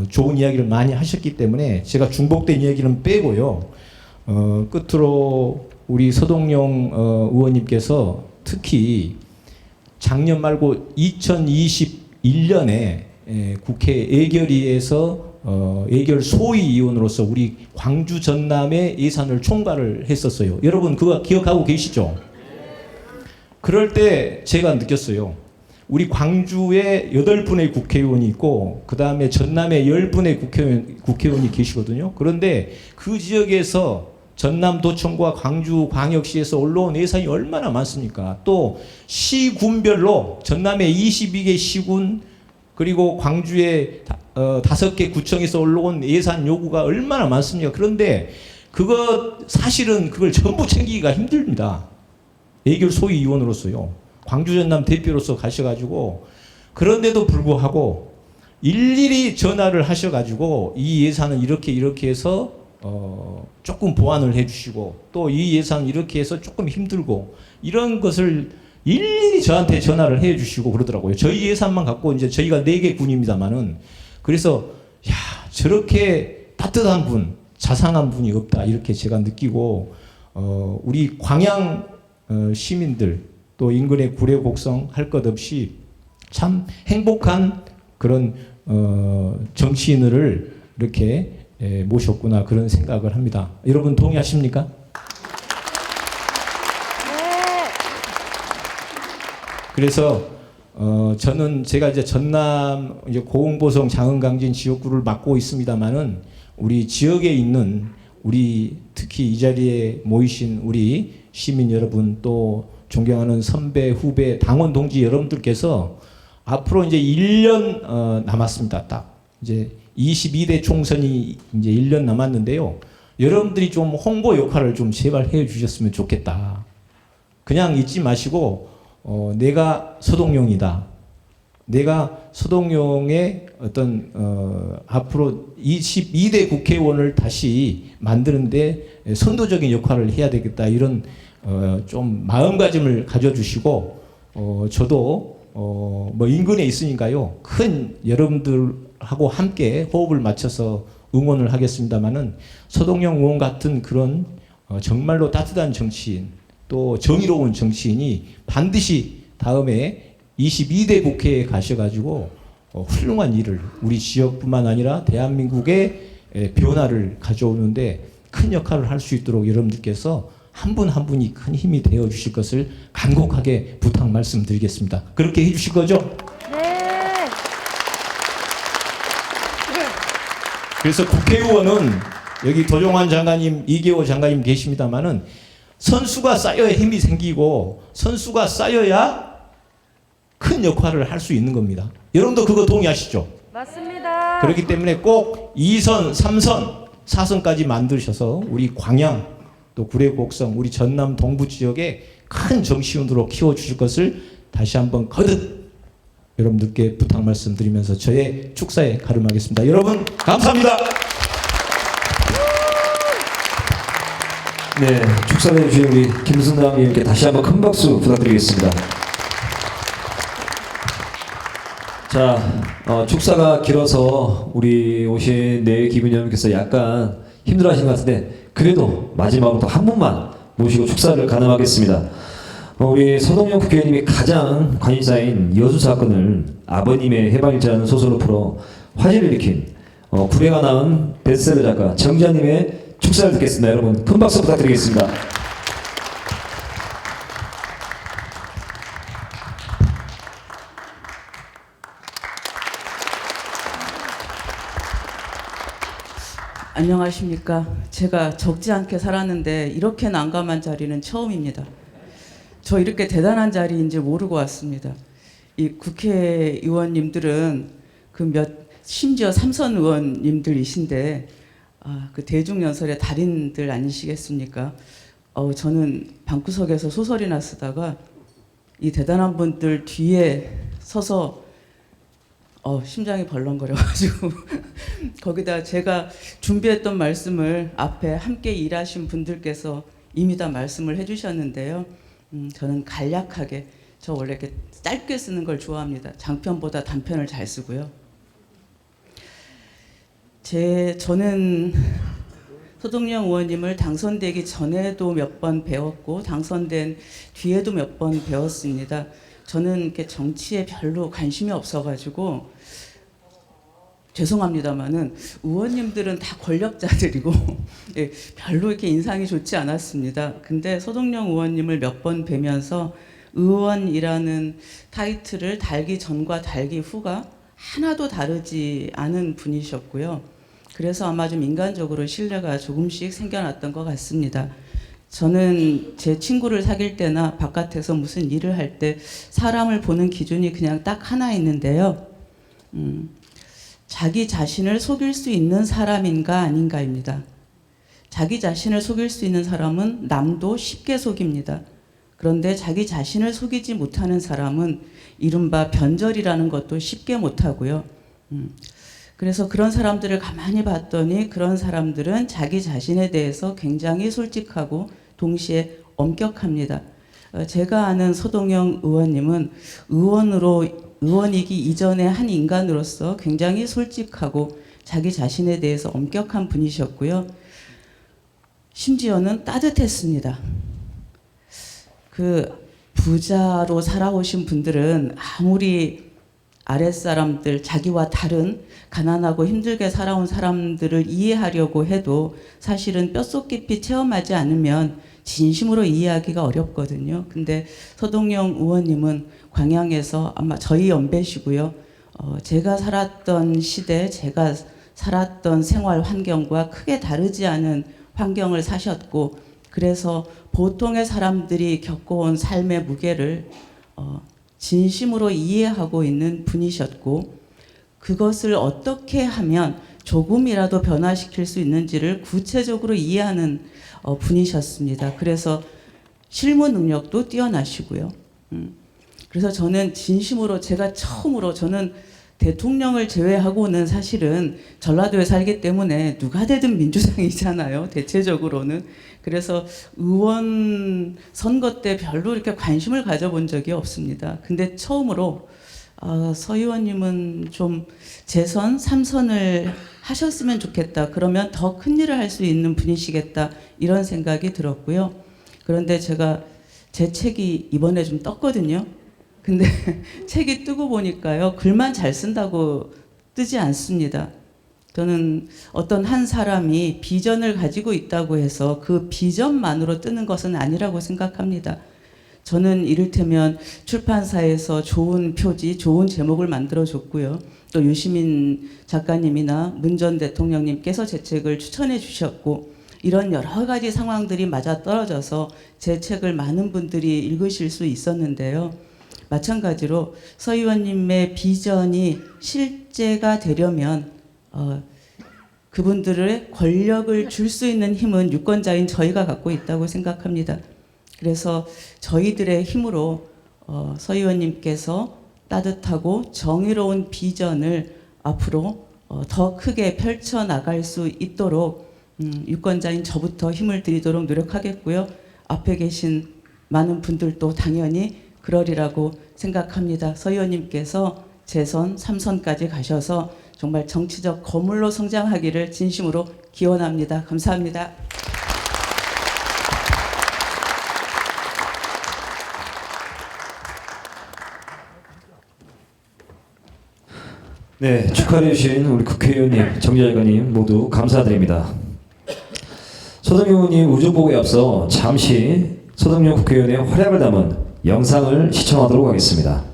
좋은 이야기를 많이 하셨기 때문에 제가 중복된 이야기는 빼고요. 끝으로 우리 서동영 의원님께서 특히 작년 말고 2021년에 국회 예결위에서 예결 소위위원으로서 우리 광주 전남의 예산을 총괄을 했었어요. 여러분 그거 기억하고 계시죠? 그럴 때 제가 느꼈어요. 우리 광주에 8분의 국회의원이 있고 그 다음에 전남에 10분의 국회의원이 계시거든요. 그런데 그 지역에서 전남도청과 광주광역시에서 올라온 예산이 얼마나 많습니까? 또 시군별로 전남에 22개 시군 그리고 광주에 5개 구청에서 올라온 예산 요구가 얼마나 많습니까? 그런데 그거 사실은 그걸 전부 챙기기가 힘듭니다. 예결 소위위원으로서요. 광주 전남 대표로서 가셔가지고 그런데도 불구하고 일일이 전화를 하셔가지고 이 예산은 이렇게 해서 조금 보완을 해주시고 또 이 예산은 이렇게 해서 조금 힘들고 이런 것을 일일이 저한테 전화를 해주시고 그러더라고요. 저희 예산만 갖고 이제 저희가 4개 군입니다만은 그래서 야 저렇게 따뜻한 분, 자상한 분이 없다 이렇게 제가 느끼고 우리 광양 시민들 또 인근의 구례 곡성 할 것 없이 참 행복한 그런 정치인을 이렇게 모셨구나 그런 생각을 합니다. 여러분 동의하십니까? 그래서 저는 제가 이제 전남 이제 고흥보성 장흥강진 지역구를 맡고 있습니다만은 우리 지역에 있는 우리 특히 이 자리에 모이신 우리 시민 여러분 또 존경하는 선배 후배 당원 동지 여러분들께서 앞으로 이제 1년 남았습니다. 딱 이제 22대 총선이 이제 1년 남았는데요. 여러분들이 좀 홍보 역할을 좀 제발 해 주셨으면 좋겠다. 그냥 잊지 마시고 내가 서동용이다. 내가 서동용의 어떤 앞으로 22대 국회의원을 다시 만드는데 선도적인 역할을 해야 되겠다. 이런 좀 마음가짐을 가져주시고 저도 뭐 인근에 있으니까요. 큰 여러분들하고 함께 호흡을 맞춰서 응원을 하겠습니다만은 서동영 의원 같은 그런 정말로 따뜻한 정치인 또 정의로운 정치인이 반드시 다음에 22대 국회에 가셔가지고 훌륭한 일을 우리 지역뿐만 아니라 대한민국의 변화를 가져오는데 큰 역할을 할 수 있도록 여러분들께서 한 분 한 분이 큰 힘이 되어 주실 것을 간곡하게 부탁 말씀드리겠습니다. 그렇게 해 주실 거죠? 네. 그래서 국회의원은 여기 도종환 장관님, 이계호 장관님 계십니다만은 선수가 쌓여야 힘이 생기고 선수가 쌓여야 큰 역할을 할 수 있는 겁니다. 여러분도 그거 동의하시죠? 맞습니다. 그렇기 때문에 꼭 2선, 3선, 4선까지 만드셔서 우리 광양 또 구례 곡성 우리 전남 동부 지역에 큰 정치인으로 키워주실 것을 다시 한번 거듭 여러분들께 부탁 말씀드리면서 저의 축사에 가름하겠습니다. 여러분 감사합니다. 네, 축사해 주신 우리 김승남 의원께 다시 한번 큰 박수 부탁드리겠습니다. 자, 축사가 길어서 우리 오신 네 기분 여러분께서 약간 힘들어하시는 것 같은데 그래도 마지막으로 또 한 분만 모시고 축사를 가능하겠습니다. 우리 서동영 국회의원님이 가장 관심사인 여수 사건을 아버님의 해방일지라는 소설로 풀어 화제를 일으킨 구례가 낳은 베스트셀러 작가 정자님의 축사를 듣겠습니다. 여러분 큰 박수 부탁드리겠습니다. 안녕하십니까. 제가 적지 않게 살았는데 이렇게 난감한 자리는 처음입니다. 저 이렇게 대단한 자리인지 모르고 왔습니다. 이 국회의원님들은 심지어 3선 의원님들이신데 그 대중연설의 달인들 아니시겠습니까? 저는 방구석에서 소설이나 쓰다가 이 대단한 분들 뒤에 서서 심장이 벌렁거려가지고 거기다 제가 준비했던 말씀을 앞에 함께 일하신 분들께서 이미 다 말씀을 해주셨는데요. 저는 간략하게 저 원래 이렇게 짧게 쓰는 걸 좋아합니다. 장편보다 단편을 잘 쓰고요. 저는 서동영 의원님을 당선되기 전에도 몇 번 배웠고 당선된 뒤에도 몇 번 배웠습니다. 저는 이렇게 정치에 별로 관심이 없어가지고 죄송합니다만은 의원님들은 다 권력자들이고 예, 별로 이렇게 인상이 좋지 않았습니다. 근데 서동영 의원님을 몇 번 뵈면서 의원이라는 타이틀을 달기 전과 달기 후가 하나도 다르지 않은 분이셨고요. 그래서 아마 좀 인간적으로 신뢰가 조금씩 생겨났던 것 같습니다. 저는 제 친구를 사귈 때나 바깥에서 무슨 일을 할 때 사람을 보는 기준이 그냥 딱 하나 있는데요. 자기 자신을 속일 수 있는 사람인가 아닌가입니다. 자기 자신을 속일 수 있는 사람은 남도 쉽게 속입니다. 그런데 자기 자신을 속이지 못하는 사람은 이른바 변절이라는 것도 쉽게 못하고요. 그래서 그런 사람들을 가만히 봤더니 그런 사람들은 자기 자신에 대해서 굉장히 솔직하고 동시에 엄격합니다. 제가 아는 서동영 의원님은 의원이기 이전의 한 인간으로서 굉장히 솔직하고 자기 자신에 대해서 엄격한 분이셨고요. 심지어는 따뜻했습니다. 그 부자로 살아오신 분들은 아무리 아랫사람들, 자기와 다른 가난하고 힘들게 살아온 사람들을 이해하려고 해도 사실은 뼛속 깊이 체험하지 않으면 진심으로 이해하기가 어렵거든요. 근데 서동영 의원님은 광양에서 아마 저희 연배시고요. 제가 살았던 시대, 제가 살았던 생활 환경과 크게 다르지 않은 환경을 사셨고, 그래서 보통의 사람들이 겪어온 삶의 무게를 진심으로 이해하고 있는 분이셨고, 그것을 어떻게 하면 조금이라도 변화시킬 수 있는지를 구체적으로 이해하는 분이셨습니다. 그래서 실무 능력도 뛰어나시고요. 그래서 저는 진심으로 제가 처음으로 저는 대통령을 제외하고는 사실은 전라도에 살기 때문에 누가 되든 민주당이잖아요. 대체적으로는. 그래서 의원 선거 때 별로 이렇게 관심을 가져본 적이 없습니다. 근데 처음으로 서 의원님은 좀 재선 3선을 하셨으면 좋겠다. 그러면 더 큰 일을 할 수 있는 분이시겠다. 이런 생각이 들었고요. 그런데 제가 제 책이 이번에 좀 떴거든요. 근데 책이 뜨고 보니까요. 글만 잘 쓴다고 뜨지 않습니다. 저는 어떤 한 사람이 비전을 가지고 있다고 해서 그 비전만으로 뜨는 것은 아니라고 생각합니다. 저는 이를테면 출판사에서 좋은 표지, 좋은 제목을 만들어줬고요. 또 유시민 작가님이나 문 전 대통령님께서 제 책을 추천해 주셨고, 이런 여러 가지 상황들이 맞아떨어져서 제 책을 많은 분들이 읽으실 수 있었는데요. 마찬가지로 서 의원님의 비전이 실제가 되려면 그분들의 권력을 줄 수 있는 힘은 유권자인 저희가 갖고 있다고 생각합니다. 그래서 저희들의 힘으로 서 의원님께서 따뜻하고 정의로운 비전을 앞으로 더 크게 펼쳐나갈 수 있도록 유권자인 저부터 힘을 드리도록 노력하겠고요. 앞에 계신 많은 분들도 당연히 그러리라고 생각합니다. 서 의원님께서 재선 3선까지 가셔서 정말 정치적 거물로 성장하기를 진심으로 기원합니다. 감사합니다. 네, 축하해 주신 우리 국회의원님, 정재작가님 모두 감사드립니다. 서동영 의원님 의정보고에 앞서 잠시 서동영 국회의원의 활약을 담은 영상을 시청하도록 하겠습니다.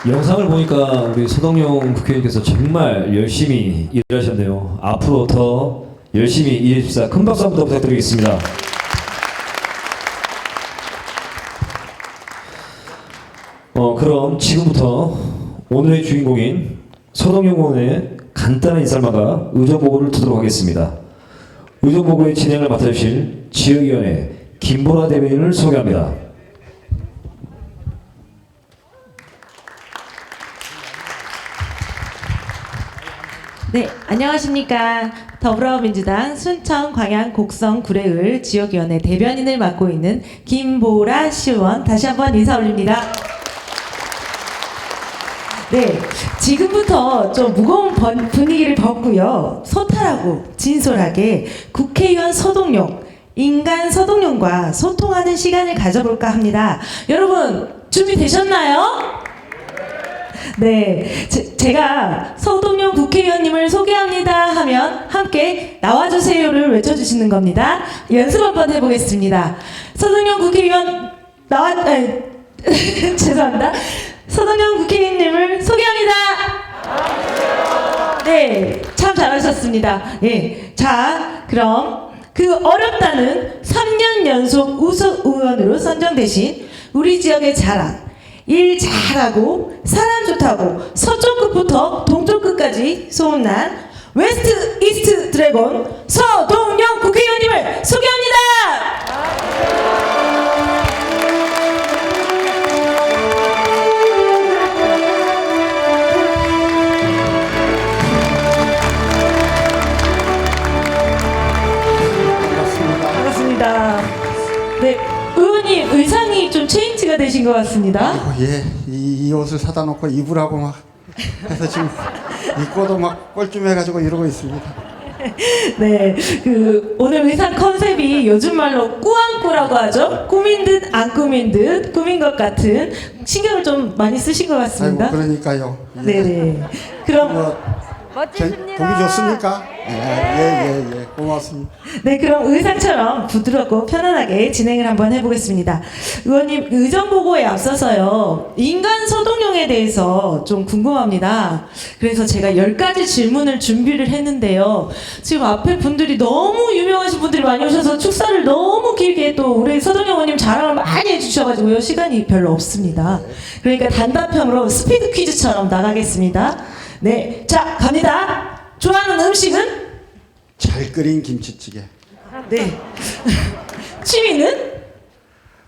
영상을 보니까 우리 서동영 국회의원께서 정말 열심히 일하셨네요. 앞으로 더 열심히 일해주십사. 큰 박수 한번 더 부탁드리겠습니다. 그럼 지금부터 오늘의 주인공인 서동영 의원의 간단한 인사를 막아 의정보고를 듣도록 하겠습니다. 의정보고의 진행을 맡아주실 지역위원회 김보라 대변인을 소개합니다. 네, 안녕하십니까. 더불어민주당 순천, 광양, 곡성, 구례을 지역위원회 대변인을 맡고 있는 김보라 시의원 다시 한번 인사 올립니다. 네, 지금부터 좀 무거운 분위기를 벗고요. 소탈하고 진솔하게 국회의원 서동영, 인간 서동영과 소통하는 시간을 가져볼까 합니다. 여러분 준비되셨나요? 네, 제가 서동영 국회의원님을 소개합니다 하면 함께 나와주세요를 외쳐주시는 겁니다. 연습 한번 해보겠습니다. 서동영 국회의원 죄송합니다. 서동영 국회의원님을 소개합니다. 네, 참 잘하셨습니다. 예, 자, 그럼 그 어렵다는 3년 연속 우수 의원으로 선정되신 우리 지역의 자랑, 일 잘하고 사람 좋다고 서쪽 끝부터 동쪽 끝까지 소문난 웨스트 이스트 드래곤 서동영 국회의원님을 소개합니다. 반갑습니다. 네, 의원님 의상이 좀 체인지가 되신 것 같습니다. 예, 이 옷을 사다 놓고 입으라고 막 해서 지금 입고도 막 꼴쯤해가지고 이러고 있습니다. 네, 오늘 의상 컨셉이 요즘 말로 꾸안꾸라고 하죠. 꾸민 듯 안 꾸민 듯 꾸민 것 같은 신경을 좀 많이 쓰신 것 같습니다. 아이고, 그러니까요. 예. 네네. 그럼 보기 좋습니까? 예, 고맙습니다. 네, 그럼 의상처럼 부드럽고 편안하게 진행을 한번 해보겠습니다. 의원님, 의정보고에 앞서서요, 인간 서동영에 대해서 좀 궁금합니다. 그래서 제가 10가지 질문을 준비를 했는데요. 지금 앞에 분들이 너무 유명하신 분들이 많이 오셔서 축사를 너무 길게 또 우리 서동영 의원님 자랑을 많이 해주셔가지고요, 시간이 별로 없습니다. 그러니까 단답형으로 스피드 퀴즈처럼 나가겠습니다. 네, 자, 갑니다. 좋아하는 음식은? 잘 끓인 김치찌개. 네. 취미는?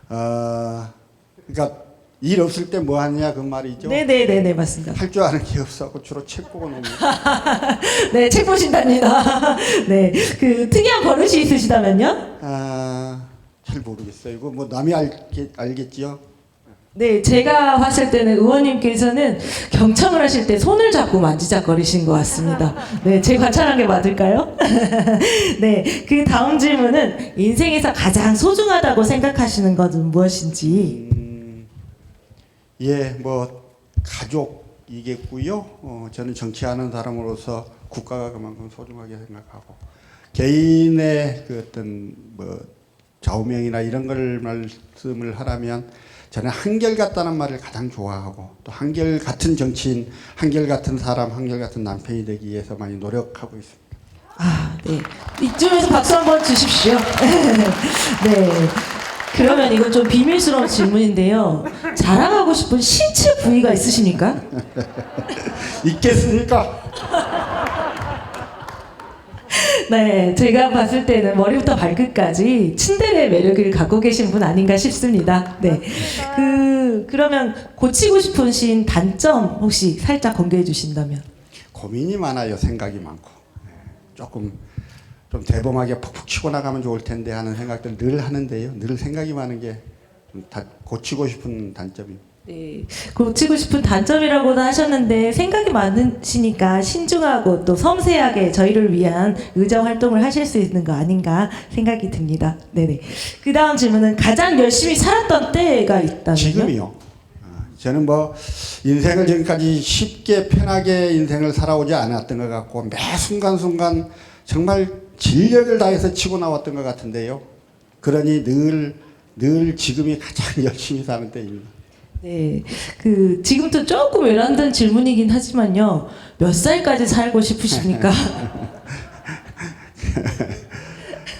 그러니까 일 없을 때 뭐 하냐 그 말이죠. 네네네네, 맞습니다. 할 줄 아는 게 없어서 주로 책 보고 놉니다. 네, 책 보신답니다. 네, 특이한 버릇이 있으시다면요? 잘 모르겠어요. 이거 뭐 남이 알겠지요. 네, 제가 봤을 때는 의원님께서는 경청을 하실 때 손을 잡고 만지작거리신 것 같습니다. 네, 제 관찰한 게 맞을까요? 네, 그 다음 질문은 인생에서 가장 소중하다고 생각하시는 것은 무엇인지? 예, 뭐 가족이겠고요. 저는 정치하는 사람으로서 국가가 그만큼 소중하게 생각하고 개인의 그 어떤 뭐 좌우명이나 이런 걸 말씀을 하라면 저는 한결같다는 말을 가장 좋아하고 또 한결같은 정치인, 한결같은 사람, 한결같은 남편이 되기 위해서 많이 노력하고 있습니다. 아, 네. 이쯤에서 박수 한번 주십시오. 네. 그러면 이건 좀 비밀스러운 질문인데요. 자랑하고 싶은 신체 부위가 있으십니까? 있겠습니까? 네, 제가 봤을 때는 머리부터 발끝까지 츤데레 매력을 갖고 계신 분 아닌가 싶습니다. 네, 그러면 고치고 싶으신 단점 혹시 살짝 공개해 주신다면? 고민이 많아요. 생각이 많고 조금 좀 대범하게 푹푹 치고 나가면 좋을 텐데 하는 생각들 늘 하는데요. 늘 생각이 많은 게 좀 고치고 싶은 단점입니다. 네, 고치고 싶은 단점이라고도 하셨는데 생각이 많으시니까 신중하고 또 섬세하게 저희를 위한 의정 활동을 하실 수 있는 거 아닌가 생각이 듭니다. 네네. 그 다음 질문은 가장 열심히 살았던 때가 있다면요? 지금이요. 저는 뭐 인생을 지금까지 쉽게 편하게 인생을 살아오지 않았던 것 같고 매 순간순간 정말 진력을 다해서 치고 나왔던 것 같은데요. 그러니 늘 지금이 가장 열심히 사는 때입니다. 네, 그 지금도 조금 외람된 질문이긴 하지만요. 몇 살까지 살고 싶으십니까?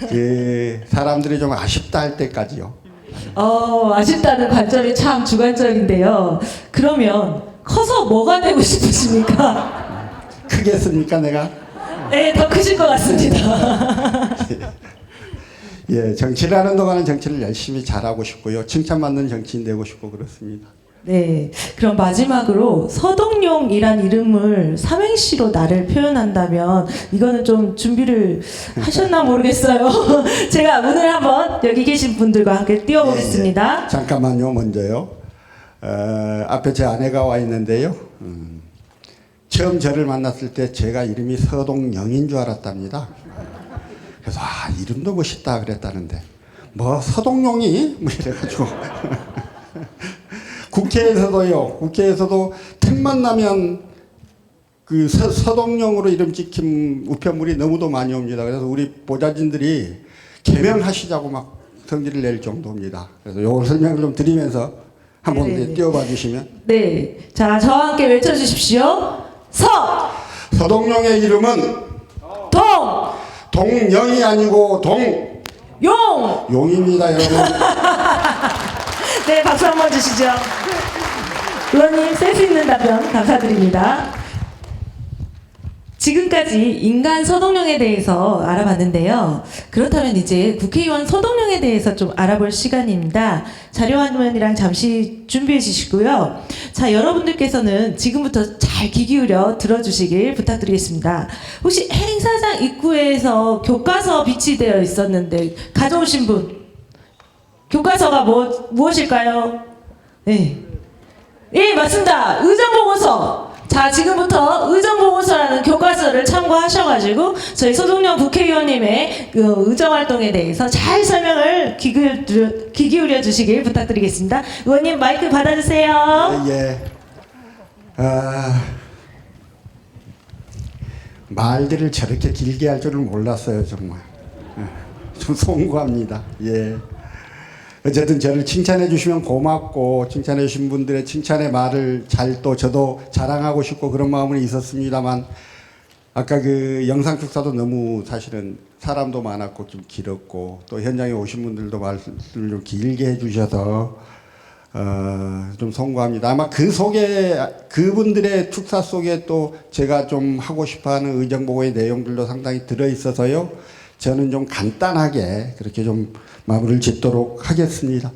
그 사람들이 좀 아쉽다 할 때까지요. 아쉽다는 관점이 참 주관적인데요. 그러면 커서 뭐가 되고 싶으십니까? 크겠습니까, 내가? 네, 더 크실 것 같습니다. 예, 정치를 하는 동안은 정치를 열심히 잘하고 싶고요. 칭찬받는 정치인 되고 싶고 그렇습니다. 네, 그럼 마지막으로 서동용이란 이름을 삼행시로 나를 표현한다면 이거는 좀 준비를 하셨나 모르겠어요. 제가 오늘 한번 여기 계신 분들과 함께 띄워보겠습니다. 잠깐만요, 먼저요. 앞에 제 아내가 와 있는데요. 처음 저를 만났을 때 제가 이름이 서동영인 줄 알았답니다. 그래서 이름도 멋있다 그랬다는데 뭐 서동용이? 뭐 이래가지고 국회에서도 틈만 나면 그 서동용으로 이름 찍힌 우편물이 너무도 많이 옵니다. 그래서 우리 보좌진들이 개명하시자고 막 성질을 낼 정도입니다. 그래서 요걸 설명을 좀 드리면서 한번 띄워봐 주시면. 네, 자 저와 함께 외쳐주십시오. 서동용의 이름은 동영이 아니고 용입니다, 여러분. 네, 박수 한번 주시죠. 의원님 센스 있는 답변 감사드립니다. 지금까지 인간 서동용에 대해서 알아봤는데요. 그렇다면 이제 국회의원 서동용에 대해서 좀 알아볼 시간입니다. 자료화면이랑 잠시 준비해 주시고요. 자, 여러분들께서는 지금부터 잘 귀 기울여 들어주시길 부탁드리겠습니다. 혹시 행사장 입구에서 교과서 비치되어 있었는데 가져오신 분? 교과서가 무엇일까요? 네. 예, 맞습니다. 의정보고서. 자, 지금부터 의정보고서라는 교과서를 참고하셔가지고 저희 서동영 국회의원님의 그 의정활동에 대해서 잘 설명을 귀 기울여 주시길 부탁드리겠습니다. 의원님 마이크 받아주세요. 예. 말들을 저렇게 길게 할 줄은 몰랐어요, 정말. 좀 송구합니다. 예. 어쨌든 저를 칭찬해 주시면 고맙고 칭찬해 주신 분들의 칭찬의 말을 또 저도 자랑하고 싶고 그런 마음은 있었습니다만 아까 그 영상 축사도 너무 사실은 사람도 많았고 좀 길었고 또 현장에 오신 분들도 말씀을 좀 길게 해 주셔서 좀 송구합니다. 아마 그 속에 그분들의 축사 속에 또 제가 좀 하고 싶어하는 의정보고의 내용들도 상당히 들어 있어서요. 저는 좀 간단하게 그렇게 좀 마무리를 짓도록 하겠습니다.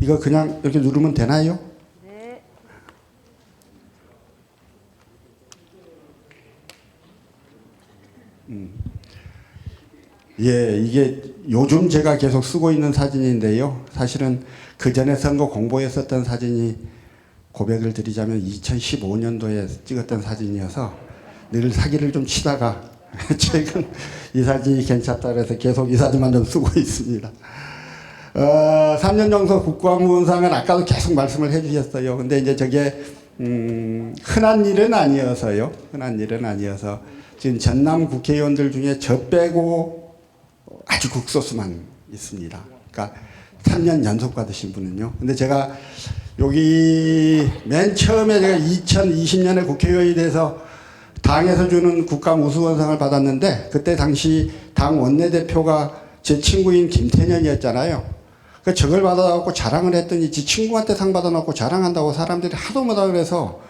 이거 그냥 이렇게 누르면 되나요? 네. 예, 이게 요즘 제가 계속 쓰고 있는 사진인데요. 사실은 그 전에 선거 공보했었던 사진이 고백을 드리자면 2015년도에 찍었던 사진이어서 늘 사기를 좀 치다가 최근 이 사진이 괜찮다 그래서 계속 이 사진만 좀 쓰고 있습니다. 3년 정도 국방부원상은 아까도 계속 말씀을 해주셨어요. 근데 이제 저게 흔한 일은 아니어서요. 흔한 일은 아니어서 지금 전남 국회의원들 중에 저 빼고 아주 극소수만 있습니다. 그러니까 3년 연속 받으신 분은요. 근데 제가 여기 맨 처음에 제가 2020년에 국회의원이 돼서 당에서 주는 국가우수원상을 받았는데 그때 당시 당 원내대표가 제 친구인 김태년이었잖아요. 그러니까 저걸 받아갖고 자랑을 했더니 지 친구한테 상 받아놓고 자랑한다고 사람들이 하도 뭐다 그래서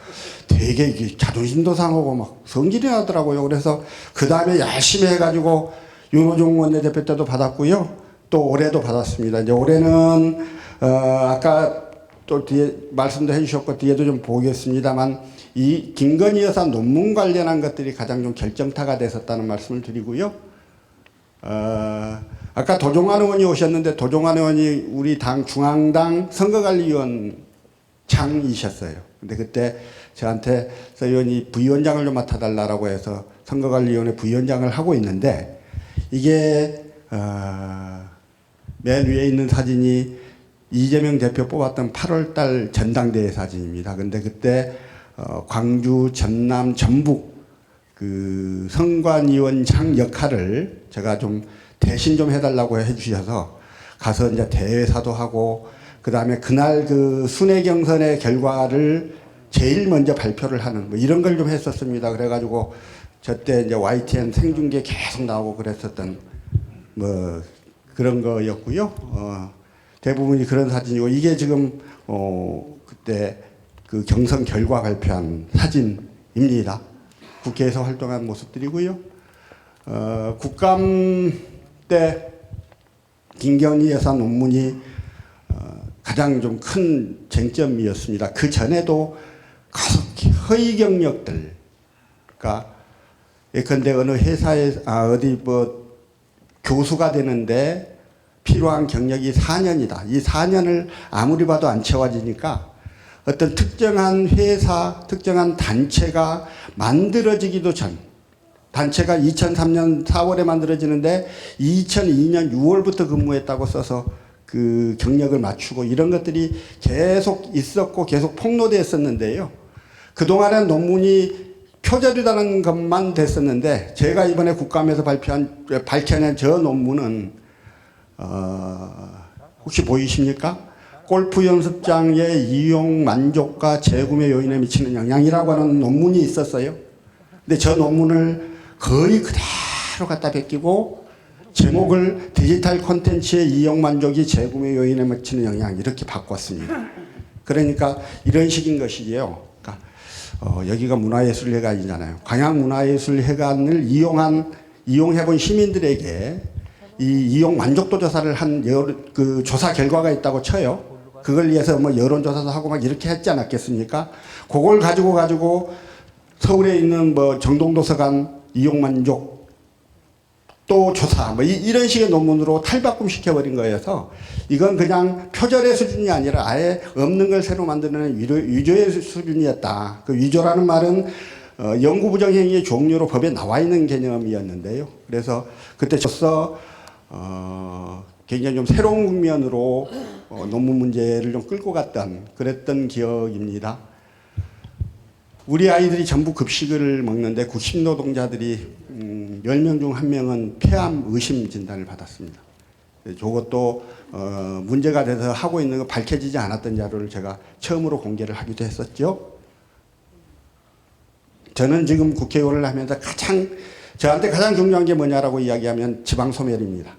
되게 자존심도 상하고 막 성질이 나더라고요. 그래서 그 다음에 열심히 해가지고 윤호중 원내대표 때도 받았고요. 또 올해도 받았습니다. 이제 올해는 아까 또 뒤에 말씀도 해주셨고 뒤에도 좀 보겠습니다만 이 김건희 여사 논문 관련한 것들이 가장 좀 결정타가 됐었다는 말씀을 드리고요. 아까 도종환 의원이 오셨는데 도종환 의원이 우리 당 중앙당 선거관리위원 장이셨어요. 근데 그때 저한테 서 의원이 부위원장을 좀 맡아달라고 해서 선거관리위원회 부위원장을 하고 있는데 이게 맨 위에 있는 사진이 이재명 대표 뽑았던 8월달 전당대회 사진입니다. 근데 그때 광주, 전남, 전북 그 선관위원장 역할을 제가 좀 대신 좀 해달라고 해주셔서 가서 이제 대회사도 하고 그다음에 그날 그 순회 경선의 결과를 제일 먼저 발표를 하는 뭐 이런 걸 좀 했었습니다. 그래가지고 저때 이제 YTN 생중계 계속 나오고 그랬었던 뭐 그런 거였고요. 대부분이 그런 사진이고 이게 지금 그때 그 경선 결과 발표한 사진입니다. 국회에서 활동한 모습들이고요. 국감 때 김경희 여사 논문이 가장 좀 큰 쟁점이었습니다. 그 전에도 허위 경력들, 그러니까 예컨대 어느 회사에 어디 뭐 교수가 되는데 필요한 경력이 4년이다. 이 4년을 아무리 봐도 안 채워지니까 어떤 특정한 회사, 특정한 단체가 만들어지기도 전, 단체가 2003년 4월에 만들어지는데 2002년 6월부터 근무했다고 써서 그 경력을 맞추고 이런 것들이 계속 있었고 계속 폭로됐었는데요. 그동안은 논문이 표절이라는 것만 됐었는데 제가 이번에 국감에서 밝혀낸 저 논문은 혹시 보이십니까? 골프 연습장의 이용 만족과 재구매 요인에 미치는 영향이라고 하는 논문이 있었어요. 근데 저 논문을 거의 그대로 갖다 베끼고 제목을 디지털 콘텐츠의 이용 만족이 재구매 요인에 미치는 영향 이렇게 바꿨습니다. 그러니까 이런 식인 것이지요. 그러니까 여기가 문화예술회관이잖아요. 광양문화예술회관을 이용해본 시민들에게 이 이용 만족도 조사를 한 그 조사 결과가 있다고 쳐요. 그걸 위해서 뭐 여론조사도 하고 막 이렇게 했지 않았겠습니까? 그걸 가지고 서울에 있는 뭐 정동도서관 이용 만족 또 조사 뭐 이런 식의 논문으로 탈바꿈 시켜버린 거여서 이건 그냥 표절의 수준이 아니라 아예 없는 걸 새로 만드는 위조의 수준이었다. 그 위조라는 말은 영구부정행위의 종류로 법에 나와 있는 개념이었는데요. 그래서 그때 저서 굉장히 좀 새로운 국면으로 논문 문제를 좀 끌고 갔던 그랬던 기억입니다. 우리 아이들이 전부 급식을 먹는데 급식 노동자들이 10명 중 1명은 폐암 의심 진단을 받았습니다. 저것도 문제가 돼서 하고 있는 거 밝혀지지 않았던 자료를 제가 처음으로 공개를 하기도 했었죠. 저는 지금 국회의원을 하면서 저한테 가장 중요한 게 뭐냐라고 이야기하면 지방소멸입니다.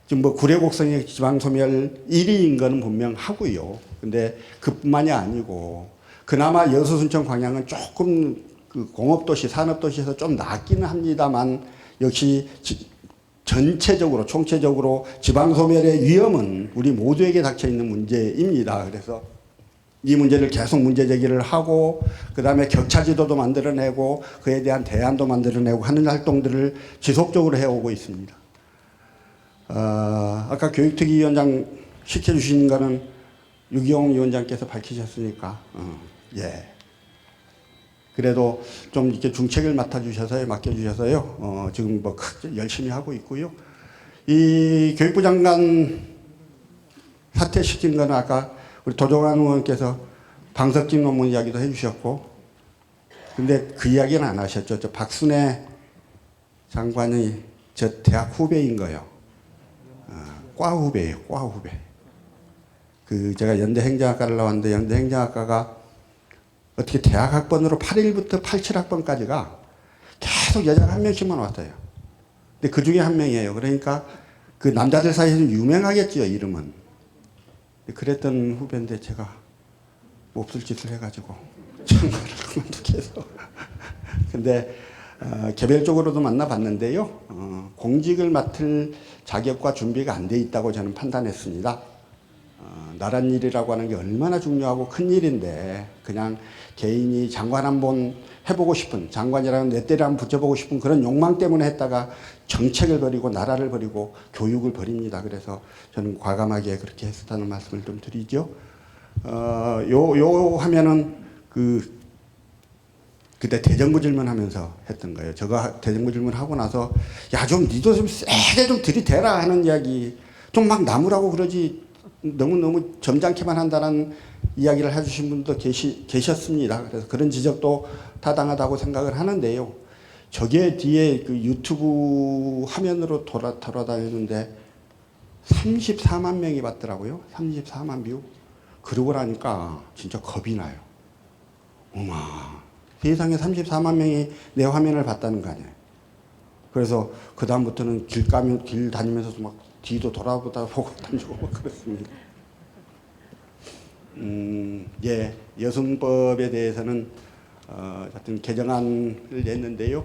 지금 뭐 구례곡성의 지방소멸 1위인 거는 분명하고요. 근데 그뿐만이 아니고 그나마 여수, 순천, 광양은 조금 그 공업도시, 산업도시에서 좀 낫기는 합니다만 역시 전체적으로, 총체적으로 지방소멸의 위험은 우리 모두에게 닥쳐있는 문제입니다. 그래서 이 문제를 계속 문제제기를 하고 그 다음에 격차지도도 만들어내고 그에 대한 대안도 만들어내고 하는 활동들을 지속적으로 해오고 있습니다. 아까 교육특위위원장 시켜주신 거는 유기용 위원장께서 밝히셨으니까 예. 그래도 좀 이렇게 중책을 맡겨주셔서요. 지금 뭐 열심히 하고 있고요. 이 교육부 장관 사퇴시킨 거는 아까 우리 도종환 의원께서 방석진 논문 이야기도 해주셨고, 근데 그 이야기는 안 하셨죠. 저 박순애 장관이 저 대학 후배인 거예요. 과 후배예요. 과 후배. 그 제가 연대 행정학과를 나왔는데 연대 행정학과가 어떻게 대학 학번으로 81부터 87학번까지가 계속 여자가 한 명씩만 왔어요. 근데 그 중에 한 명이에요. 그러니까 그 남자들 사이에서 유명하겠지요, 이름은. 그랬던 후배인데 제가 몹쓸 짓을 해가지고 참가를 그만두게 해서. 근데 개별적으로도 만나봤는데요. 공직을 맡을 자격과 준비가 안 돼 있다고 저는 판단했습니다. 나란 일이라고 하는 게 얼마나 중요하고 큰 일인데 그냥 개인이 장관 한번 해보고 싶은, 장관이라는 내 때를 한번 붙여보고 싶은 그런 욕망 때문에 했다가 정책을 버리고 나라를 버리고 교육을 버립니다. 그래서 저는 과감하게 그렇게 했었다는 말씀을 좀 드리죠. 요 하면은 그때 대정부 질문하면서 했던 거예요. 제가 대정부 질문하고 나서 야, 좀 니도 좀 세게 좀 들이대라 하는 이야기, 좀 막 나무라고 그러지 너무 점잖게만 한다는 이야기를 해주신 분도 계셨습니다. 그래서 그런 지적도 타당하다고 생각을 하는데요. 저게 뒤에 그 유튜브 화면으로 돌아다니는데 34만 명이 봤더라고요. 34만 뷰. 그러고 나니까 진짜 겁이 나요. 어마, 세상에 34만 명이 내 화면을 봤다는 거 아니에요. 그래서 그 다음부터는 길 다니면서도 막 뒤도 돌아보다 보고 다니고 막 그렇습니다. 예, 여성법에 대해서는 하여튼 개정안을 냈는데요.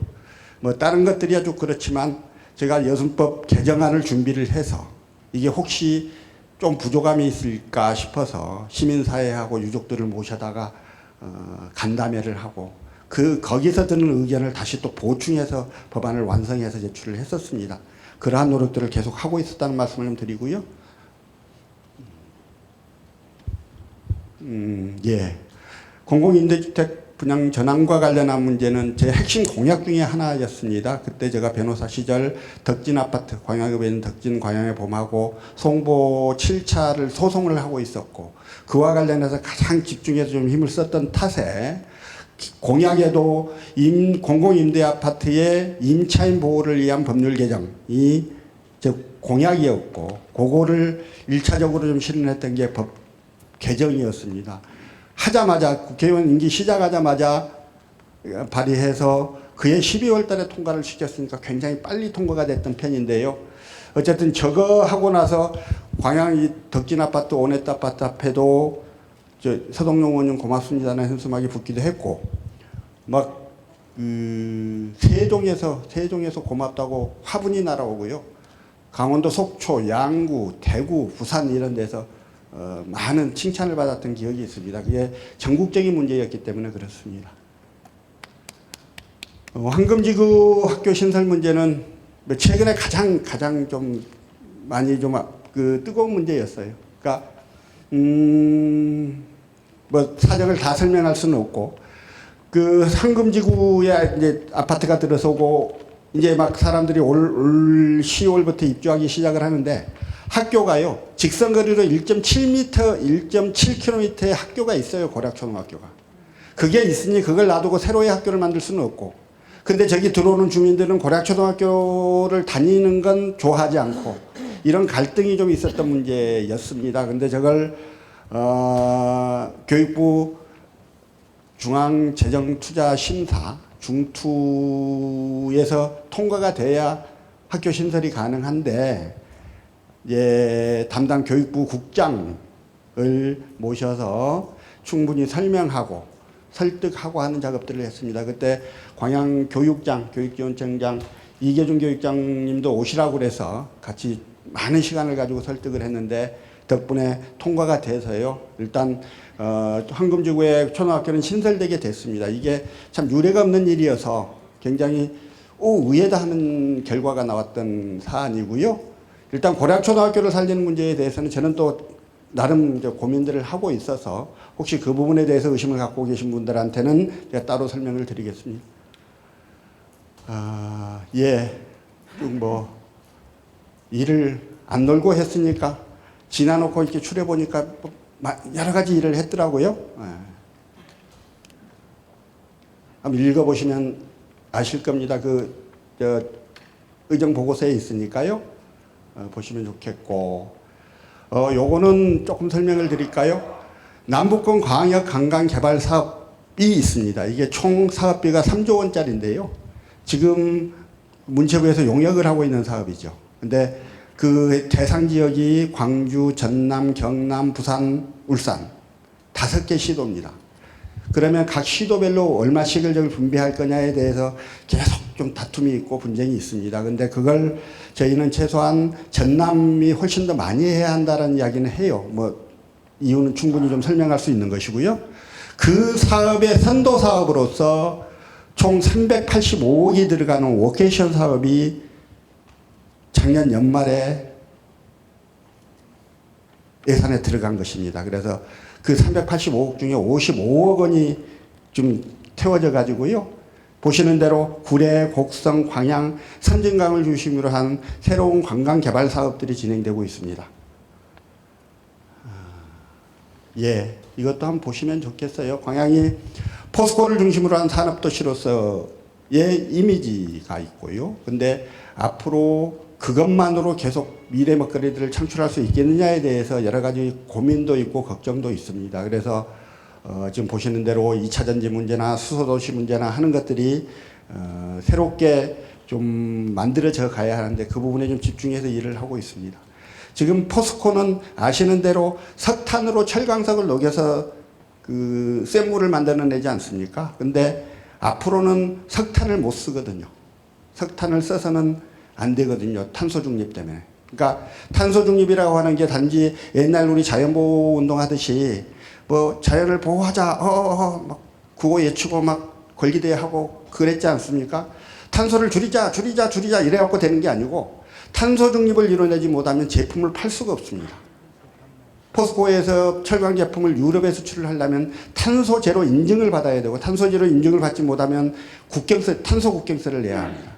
뭐 다른 것들이 아주 그렇지만 제가 여성법 개정안을 준비를 해서 이게 혹시 좀 부족함이 있을까 싶어서 시민사회하고 유족들을 모셔다가 간담회를 하고 거기서 드는 의견을 다시 또 보충해서 법안을 완성해서 제출을 했었습니다. 그러한 노력들을 계속 하고 있었다는 말씀을 좀 드리고요. 예. 공공임대주택 분양 전환과 관련한 문제는 제 핵심 공약 중에 하나였습니다. 그때 제가 변호사 시절 덕진 아파트, 광양읍에 있는 덕진 광양의 봄하고 송보 7차를 소송을 하고 있었고 그와 관련해서 가장 집중해서 좀 힘을 썼던 탓에 공약에도 공공임대 아파트의 임차인 보호를 위한 법률 개정이 공약이었고 그거를 1차적으로 좀 실현했던 게 법 개정이었습니다. 하자마자 국회의원 임기 시작하자마자 발의해서 그해 12월 달에 통과를 시켰으니까 굉장히 빨리 통과가 됐던 편인데요. 어쨌든 저거 하고 나서 광양 덕진 아파트, 오네트 아파트 앞에도 서동용 의원님 고맙습니다는 현수막이 붙기도 했고 막 세종에서 고맙다고 화분이 날아오고요. 강원도 속초, 양구, 대구, 부산 이런 데서 많은 칭찬을 받았던 기억이 있습니다. 그게 전국적인 문제였기 때문에 그렇습니다. 황금지구 학교 신설 문제는 최근에 가장 좀 많이 좀 뜨거운 문제였어요. 그러니까 뭐 사정을 다 설명할 수는 없고 그 황금지구에 이제 아파트가 들어서고 이제 막 사람들이 올 10월부터 입주하기 시작을 하는데 학교가요 직선거리로 1.7km의 학교가 있어요. 고락초등학교가. 그게 있으니 그걸 놔두고 새로의 학교를 만들 수는 없고 근데 저기 들어오는 주민들은 고락초등학교를 다니는 건 좋아하지 않고 이런 갈등이 좀 있었던 문제였습니다. 근데 저걸 교육부 중앙재정투자심사 중투에서 통과가 돼야 학교 신설이 가능한데 예, 담당 교육부 국장을 모셔서 충분히 설명하고 설득하고 하는 작업들을 했습니다. 그때 광양교육장, 교육지원청장 이계준 교육장님도 오시라고 그래서 같이 많은 시간을 가지고 설득을 했는데 덕분에 통과가 돼서요. 일단 황금지구의 초등학교는 신설되게 됐습니다. 이게 참 유례가 없는 일이어서 굉장히 의외다 하는 결과가 나왔던 사안이고요. 일단 고락초등학교를 살리는 문제에 대해서는 저는 또 나름 고민들을 하고 있어서 혹시 그 부분에 대해서 의심을 갖고 계신 분들한테는 제가 따로 설명을 드리겠습니다. 예, 뭐 일을 안 놀고 했으니까 지나놓고 이렇게 출해 보니까 여러 가지 일을 했더라고요. 한번 읽어보시면 아실 겁니다. 의정 보고서에 있으니까요. 보시면 좋겠고, 요거는 조금 설명을 드릴까요? 남북권 광역 관광 개발 사업이 있습니다. 이게 총 사업비가 3조 원짜리인데요. 지금 문체부에서 용역을 하고 있는 사업이죠. 근데 그 대상 지역이 광주, 전남, 경남, 부산, 울산 5개 시도입니다. 그러면 각 시도별로 얼마씩을 분배할 거냐에 대해서 계속 좀 다툼이 있고 분쟁이 있습니다. 근데 그걸 저희는 최소한 전남이 훨씬 더 많이 해야 한다는 이야기는 해요. 뭐 이유는 충분히 좀 설명할 수 있는 것이고요. 그 사업의 선도 사업으로서 총 385억이 들어가는 워케이션 사업이 작년 연말에 예산에 들어간 것입니다. 그래서 그 385억 중에 55억 원이 좀 태워져 가지고요. 보시는 대로 구례, 곡성, 광양, 선진강을 중심으로 한 새로운 관광 개발 사업들이 진행되고 있습니다. 예, 이것도 한번 보시면 좋겠어요. 광양이 포스코를 중심으로 한 산업도시로서의 이미지가 있고요. 근데 앞으로 그것만으로 계속 미래 먹거리들을 창출할 수 있겠느냐에 대해서 여러 가지 고민도 있고 걱정도 있습니다. 그래서 지금 보시는 대로 2차 전지 문제나 수소도시 문제나 하는 것들이 새롭게 좀 만들어져 가야 하는데 그 부분에 좀 집중해서 일을 하고 있습니다. 지금 포스코는 아시는 대로 석탄으로 철강석을 녹여서 그 쇳물을 만들어내지 않습니까? 근데 앞으로는 석탄을 못 쓰거든요. 석탄을 써서는 안 되거든요. 탄소 중립 때문에. 그러니까 탄소 중립이라고 하는 게 단지 옛날 우리 자연보호 운동하듯이 뭐 자연을 보호하자 막 구호 외치고 막 걸기대하고 그랬지 않습니까? 탄소를 줄이자 이래갖고 되는 게 아니고 탄소 중립을 이뤄내지 못하면 제품을 팔 수가 없습니다. 포스코에서 철강 제품을 유럽에 수출을 하려면 탄소 제로 인증을 받아야 되고 탄소 제로 인증을 받지 못하면 탄소 국경세를 내야 합니다.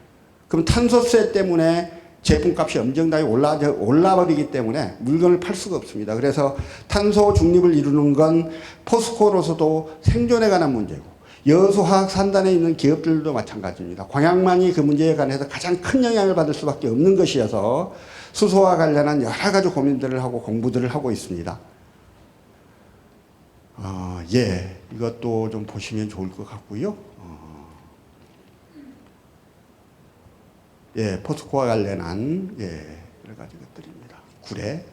그럼 탄소세 때문에 제품값이 엄청나게 올라버리기 때문에 물건을 팔 수가 없습니다. 그래서 탄소 중립을 이루는 건 포스코로서도 생존에 관한 문제고 여수화학 산단에 있는 기업들도 마찬가지입니다. 광양만이 그 문제에 관해서 가장 큰 영향을 받을 수밖에 없는 것이어서 수소와 관련한 여러 가지 고민들을 하고 공부들을 하고 있습니다. 예, 이것도 좀 보시면 좋을 것 같고요. 예, 포스코와 관련한 여러 가지 것들입니다. 구례,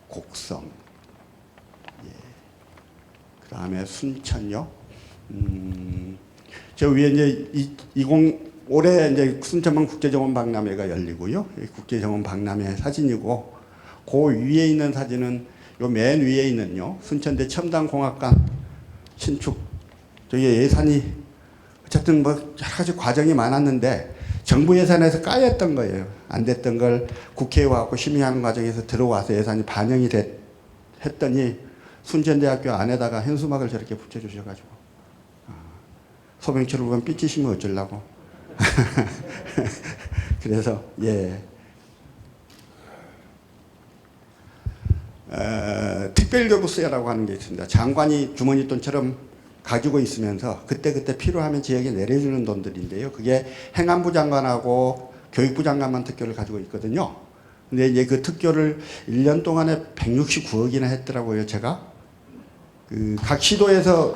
곡성, 그 다음에 순천요. 저 위에 이제 올해 이제 순천만 국제정원 박람회가 열리고요. 국제정원 박람회 사진이고, 그 위에 있는 사진은 요 맨 위에 있는요. 순천대 첨단공학관 신축. 저기 예산이 어쨌든 뭐 여러 가지 과정이 많았는데 정부 예산에서 까였던 거예요. 안 됐던 걸 국회에 와서 심의하는 과정에서 들어와서 예산이 반영이 했더니 순천대학교 안에다가 현수막을 저렇게 붙여주셔가지고 소명철을 보면 삐치시면 어쩌려고. 그래서 예. 특별교부세라고 하는 게 있습니다. 장관이 주머니 돈처럼 가지고 있으면서 그때그때 필요하면 지역에 내려주는 돈들인데요. 그게 행안부 장관하고 교육부 장관만 특교를 가지고 있거든요. 근데 이제 그 특교를 1년 동안에 169억이나 했더라고요, 제가. 각 시도에서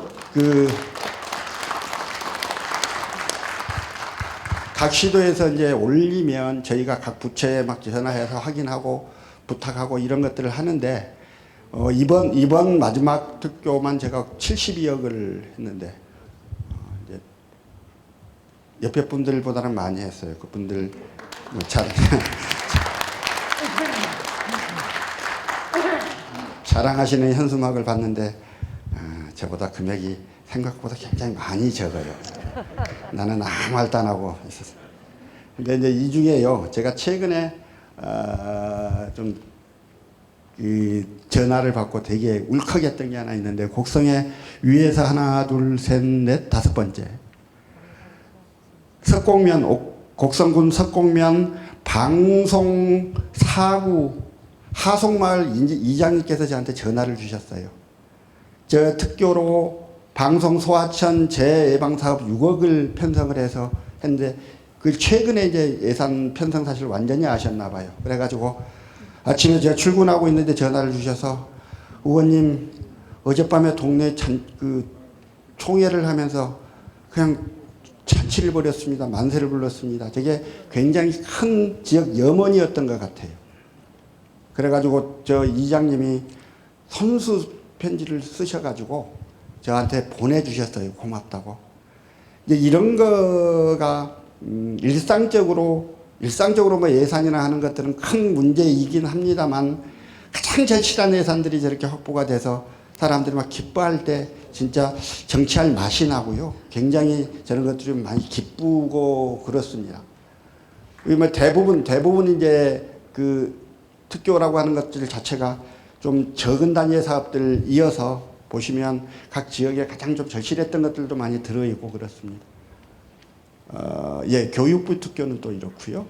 이제 올리면 저희가 각 부처에 막 전화해서 확인하고 부탁하고 이런 것들을 하는데 이번 마지막 특교만 제가 72억을 했는데 이제 옆에 분들보다는 많이 했어요. 그분들 자랑하시는 현수막을 봤는데 저보다 금액이 생각보다 굉장히 많이 적어요. 나는 아무 말도 안 하고 있었어요. 근데 이제 이 중에요, 제가 최근에 좀 전화를 받고 되게 울컥했던 게 하나 있는데, 곡성에 위에서 하나, 둘, 셋, 넷, 5번째. 곡성군 석곡면 방송 사구 하송마을 이장님께서 저한테 전화를 주셨어요. 저 특교로 방송 소하천 재예방사업 6억을 편성을 해서 했는데, 그 최근에 이제 예산 편성 사실 완전히 아셨나 봐요. 그래가지고 아침에 제가 출근하고 있는데 전화를 주셔서, 의원님 어젯밤에 동네 총회를 하면서 그냥 잔치를 벌였습니다. 만세를 불렀습니다. 저게 굉장히 큰 지역 염원이었던 것 같아요. 그래가지고 저 이장님이 선수 편지를 쓰셔가지고 저한테 보내주셨어요. 고맙다고. 이제 이런 거가 일상적으로 뭐 예산이나 하는 것들은 큰 문제이긴 합니다만, 가장 절실한 예산들이 저렇게 확보가 돼서 사람들이 막 기뻐할 때 진짜 정치할 맛이 나고요. 굉장히 저런 것들이 많이 기쁘고 그렇습니다. 뭐 대부분 이제 그 특교라고 하는 것들 자체가 좀 적은 단위의 사업들 이어서 보시면 각 지역에 가장 좀 절실했던 것들도 많이 들어있고 그렇습니다. 예, 교육부 특교는 또 이렇고요.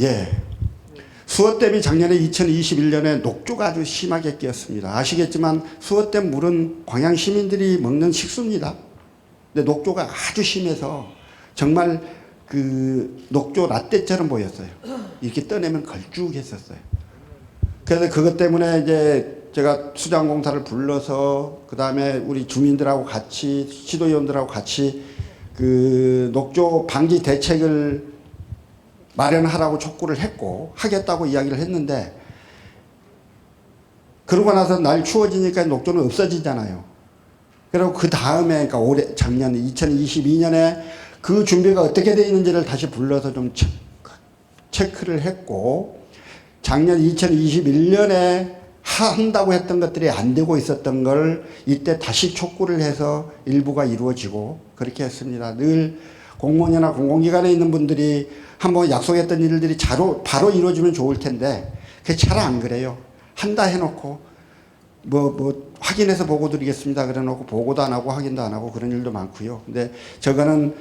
예. 수어댐이 작년에 2021년에 녹조가 아주 심하게 끼었습니다. 아시겠지만 수어댐 물은 광양 시민들이 먹는 식수입니다. 근데 녹조가 아주 심해서 정말 그 녹조 라떼처럼 보였어요. 이렇게 떠내면 걸쭉했었어요. 그래서 그것 때문에 이제 제가 수장공사를 불러서 그 다음에 우리 주민들하고 같이 시도위원들하고 같이 그 녹조 방지 대책을 마련하라고 촉구를 했고 하겠다고 이야기를 했는데 그러고 나서 날 추워지니까 녹조는 없어지잖아요. 그리고 그 다음에 그러니까 올해 작년 2022년에 그 준비가 어떻게 되어 있는지를 다시 불러서 좀 체크를 했고 작년 2021년에 한다고 했던 것들이 안 되고 있었던 걸 이때 다시 촉구를 해서 일부가 이루어지고 그렇게 했습니다. 늘 공무원이나 공공기관에 있는 분들이 한번 약속했던 일들이 바로 이루어지면 좋을 텐데 그게 잘 안 그래요. 한다 해놓고 뭐 확인해서 보고 드리겠습니다 그래 놓고 보고도 안 하고 확인도 안 하고 그런 일도 많고요. 근데 저거는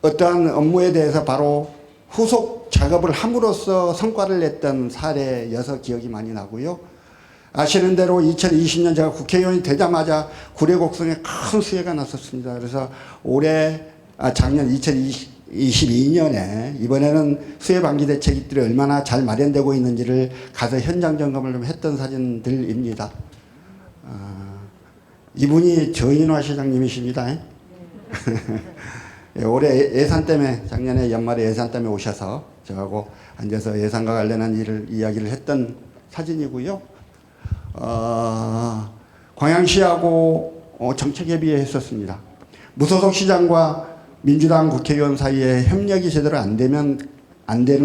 어떠한 업무에 대해서 바로 후속 작업을 함으로써 성과를 냈던 사례여서 기억이 많이 나고요. 아시는 대로 2020년 제가 국회의원이 되자마자 구례 곡성에 큰 수해가 났었습니다. 그래서 작년 2022년에 이번에는 수해 방지 대책들이 얼마나 잘 마련되고 있는지를 가서 현장 점검을 좀 했던 사진들입니다. 이분이 저인화 시장님이십니다. 올해 예산 때문에 작년에 연말에 예산 때문에 오셔서 저하고 앉아서 예산과 관련한 이야기를 했던 사진이고요. 광양시하고 정책협의회 했었습니다. 무소속 시장과 민주당 국회의원 사이에 협력이 제대로 안 되는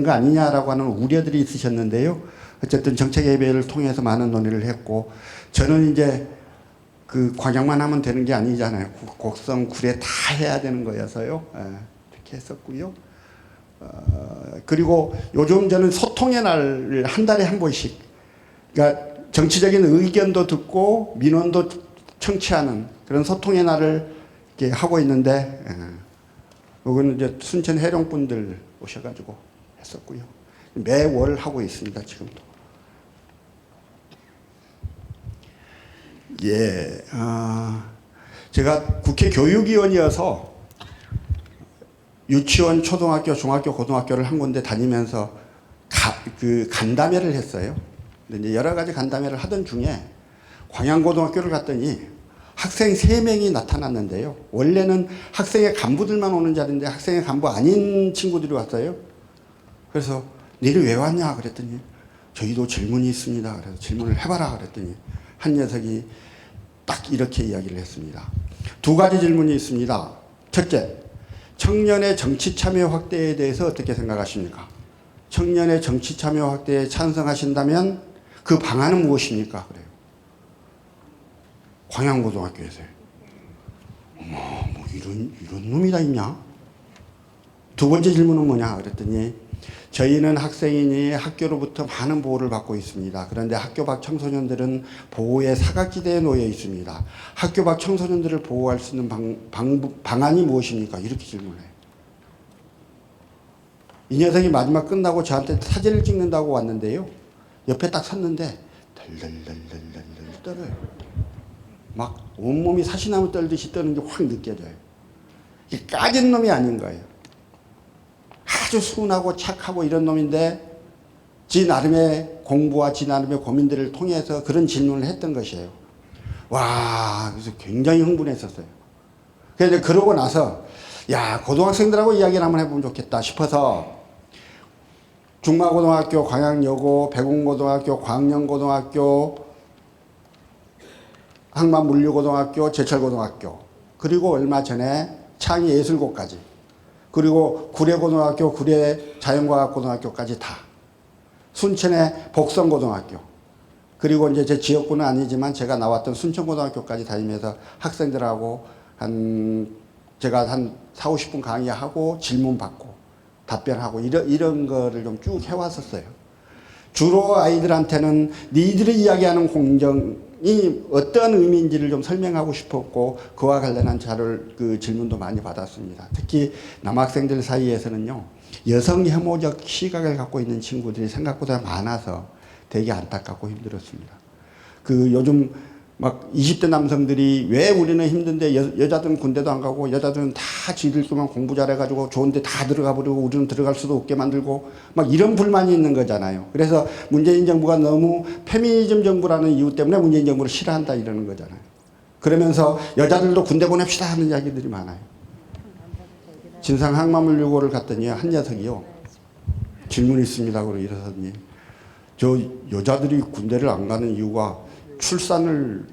거 아니냐라고 하는 우려들이 있으셨는데요. 어쨌든 정책협의회를 통해서 많은 논의를 했고 저는 이제 그 광양만 하면 되는 게 아니잖아요. 곡성, 구례 다 해야 되는 거여서요. 이렇게 했었고요. 그리고 요즘 저는 소통의 날을 한 달에 한 번씩 그러니까 정치적인 의견도 듣고 민원도 청취하는 그런 소통의 날을 이렇게 하고 있는데 이거는 이제 순천 해령분들 오셔가지고 했었고요. 매월 하고 있습니다. 지금도. 예, 제가 국회 교육위원이어서 유치원, 초등학교, 중학교, 고등학교를 한 군데 다니면서 간담회를 했어요. 근데 이제 여러 가지 간담회를 하던 중에 광양고등학교를 갔더니 학생 3명이 나타났는데요. 원래는 학생의 간부들만 오는 자리인데 학생의 간부 아닌 친구들이 왔어요. 그래서 너희 왜 왔냐 그랬더니 저희도 질문이 있습니다. 그래서 질문을 해봐라 그랬더니 한 녀석이 딱 이렇게 이야기를 했습니다. 2가지 질문이 있습니다. 첫째, 청년의 정치 참여 확대에 대해서 어떻게 생각하십니까? 청년의 정치 참여 확대에 찬성하신다면 그 방안은 무엇입니까? 그래요. 광양고등학교에서요. 뭐 이런 놈이 다 있냐? 2번째 질문은 뭐냐? 그랬더니 저희는 학생이니 학교로부터 많은 보호를 받고 있습니다. 그런데 학교 밖 청소년들은 보호의 사각지대에 놓여 있습니다. 학교 밖 청소년들을 보호할 수 있는 방안이 무엇입니까? 이렇게 질문해요. 이 녀석이 마지막 끝나고 저한테 사진을 찍는다고 왔는데요. 옆에 딱 섰는데 덜덜덜덜덜 떨어요. 막 온몸이 사시나무 떨듯이 떠는 게 확 느껴져요. 이게 까진 놈이 아닌 거예요. 아주 순하고 착하고 이런 놈인데 지 나름의 공부와 지 나름의 고민들을 통해서 그런 질문을 했던 것이에요. 와, 그래서 굉장히 흥분했었어요. 그래서 그러고 나서 야, 고등학생들하고 이야기를 한번 해보면 좋겠다 싶어서 중마고등학교, 광양여고, 백운고등학교, 광영고등학교, 항만물류고등학교, 제철고등학교, 그리고 얼마 전에 창의예술고까지, 그리고 구례고등학교, 구례자연과학고등학교까지 다, 순천의 복성고등학교, 그리고 이제 제 지역구는 아니지만 제가 나왔던 순천고등학교까지 다니면서 학생들하고 제가 한 4, 50분 강의하고 질문 받고 답변하고 이런 거를 좀 쭉 해왔었어요. 주로 아이들한테는 니들이 이야기하는 공정이 어떤 의미인지를 좀 설명하고 싶었고 그와 관련한 자료를 질문도 많이 받았습니다. 특히 남학생들 사이에서는요, 여성 혐오적 시각을 갖고 있는 친구들이 생각보다 많아서 되게 안타깝고 힘들었습니다. 요즘 막 20대 남성들이 왜 우리는 힘든데 여자들은 군대도 안 가고 여자들은 다 지들끼만 공부 잘해가지고 좋은데 다 들어가 버리고 우리는 들어갈 수도 없게 만들고 막 이런 불만이 있는 거잖아요. 그래서 문재인 정부가 너무 페미니즘 정부라는 이유 때문에 문재인 정부를 싫어한다 이러는 거잖아요. 그러면서 여자들도 군대 보냅시다 하는 이야기들이 많아요. 진상 항마물유고를 갔더니 한 녀석이요. 질문이 있습니다. 그러고 이러더니 저 여자들이 군대를 안 가는 이유가 출산을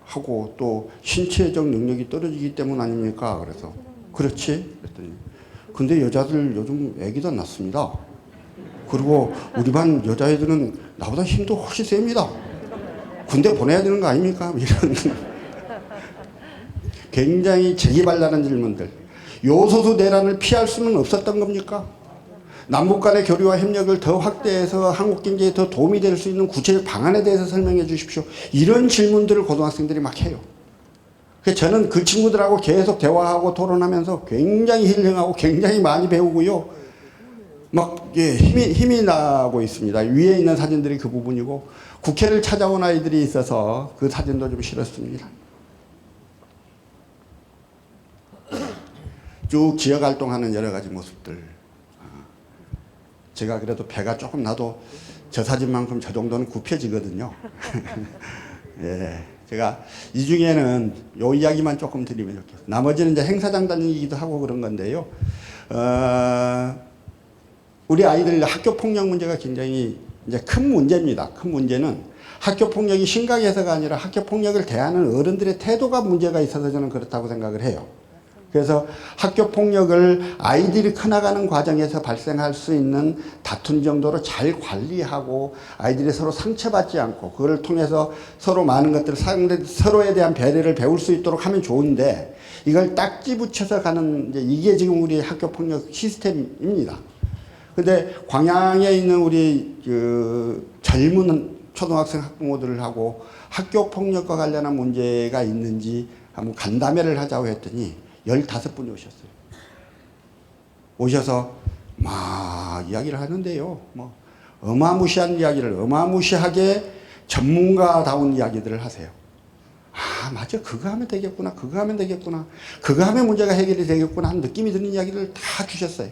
하고 또 신체적 능력이 떨어지기 때문 아닙니까? 그래서 그렇지? 그랬더니 근데 여자들 요즘 애기도 낳습니다. 그리고 우리 반 여자애들은 나보다 힘도 훨씬 셉니다. 군대 보내야 되는 거 아닙니까? 이런 굉장히 재기발랄한 질문들. 요소수 내란을 피할 수는 없었던 겁니까? 남북 간의 교류와 협력을 더 확대해서 한국 경제에 더 도움이 될 수 있는 구체적 방안에 대해서 설명해 주십시오. 이런 질문들을 고등학생들이 막 해요. 그래서 저는 그 친구들하고 계속 대화하고 토론하면서 굉장히 힐링하고 굉장히 많이 배우고요. 막 힘이 나고 있습니다. 위에 있는 사진들이 그 부분이고 국회를 찾아온 아이들이 있어서 그 사진도 좀 실었습니다. 쭉 지역 활동하는 여러 가지 모습들. 제가 그래도 배가 조금 나도 저 사진만큼 저 정도는 굽혀지거든요. 예, 제가 이 중에는 요 이야기만 조금 드리면 좋겠어요. 나머지는 이제 행사장 다니기도 하고 그런 건데요. 우리 아이들 학교 폭력 문제가 굉장히 이제 큰 문제입니다. 큰 문제는 학교 폭력이 심각해서가 아니라 학교 폭력을 대하는 어른들의 태도가 문제가 있어서 저는 그렇다고 생각을 해요. 그래서 학교 폭력을 아이들이 커나가는 과정에서 발생할 수 있는 다툼 정도로 잘 관리하고 아이들이 서로 상처받지 않고 그걸 통해서 서로 많은 것들을 서로에 대한 배려를 배울 수 있도록 하면 좋은데 이걸 딱지 붙여서 가는 이게 지금 우리 학교 폭력 시스템입니다. 근데 광양에 있는 우리 그 젊은 초등학생 학부모들하고 학교 폭력과 관련한 문제가 있는지 한번 간담회를 하자고 했더니 15분이 오셨어요. 오셔서 막 이야기를 하는데요. 뭐 어마무시한 이야기를 어마무시하게 전문가다운 이야기들을 하세요. 아 맞아 그거 하면 되겠구나 그거 하면 되겠구나 그거 하면 문제가 해결이 되겠구나 하는 느낌이 드는 이야기를 다 주셨어요.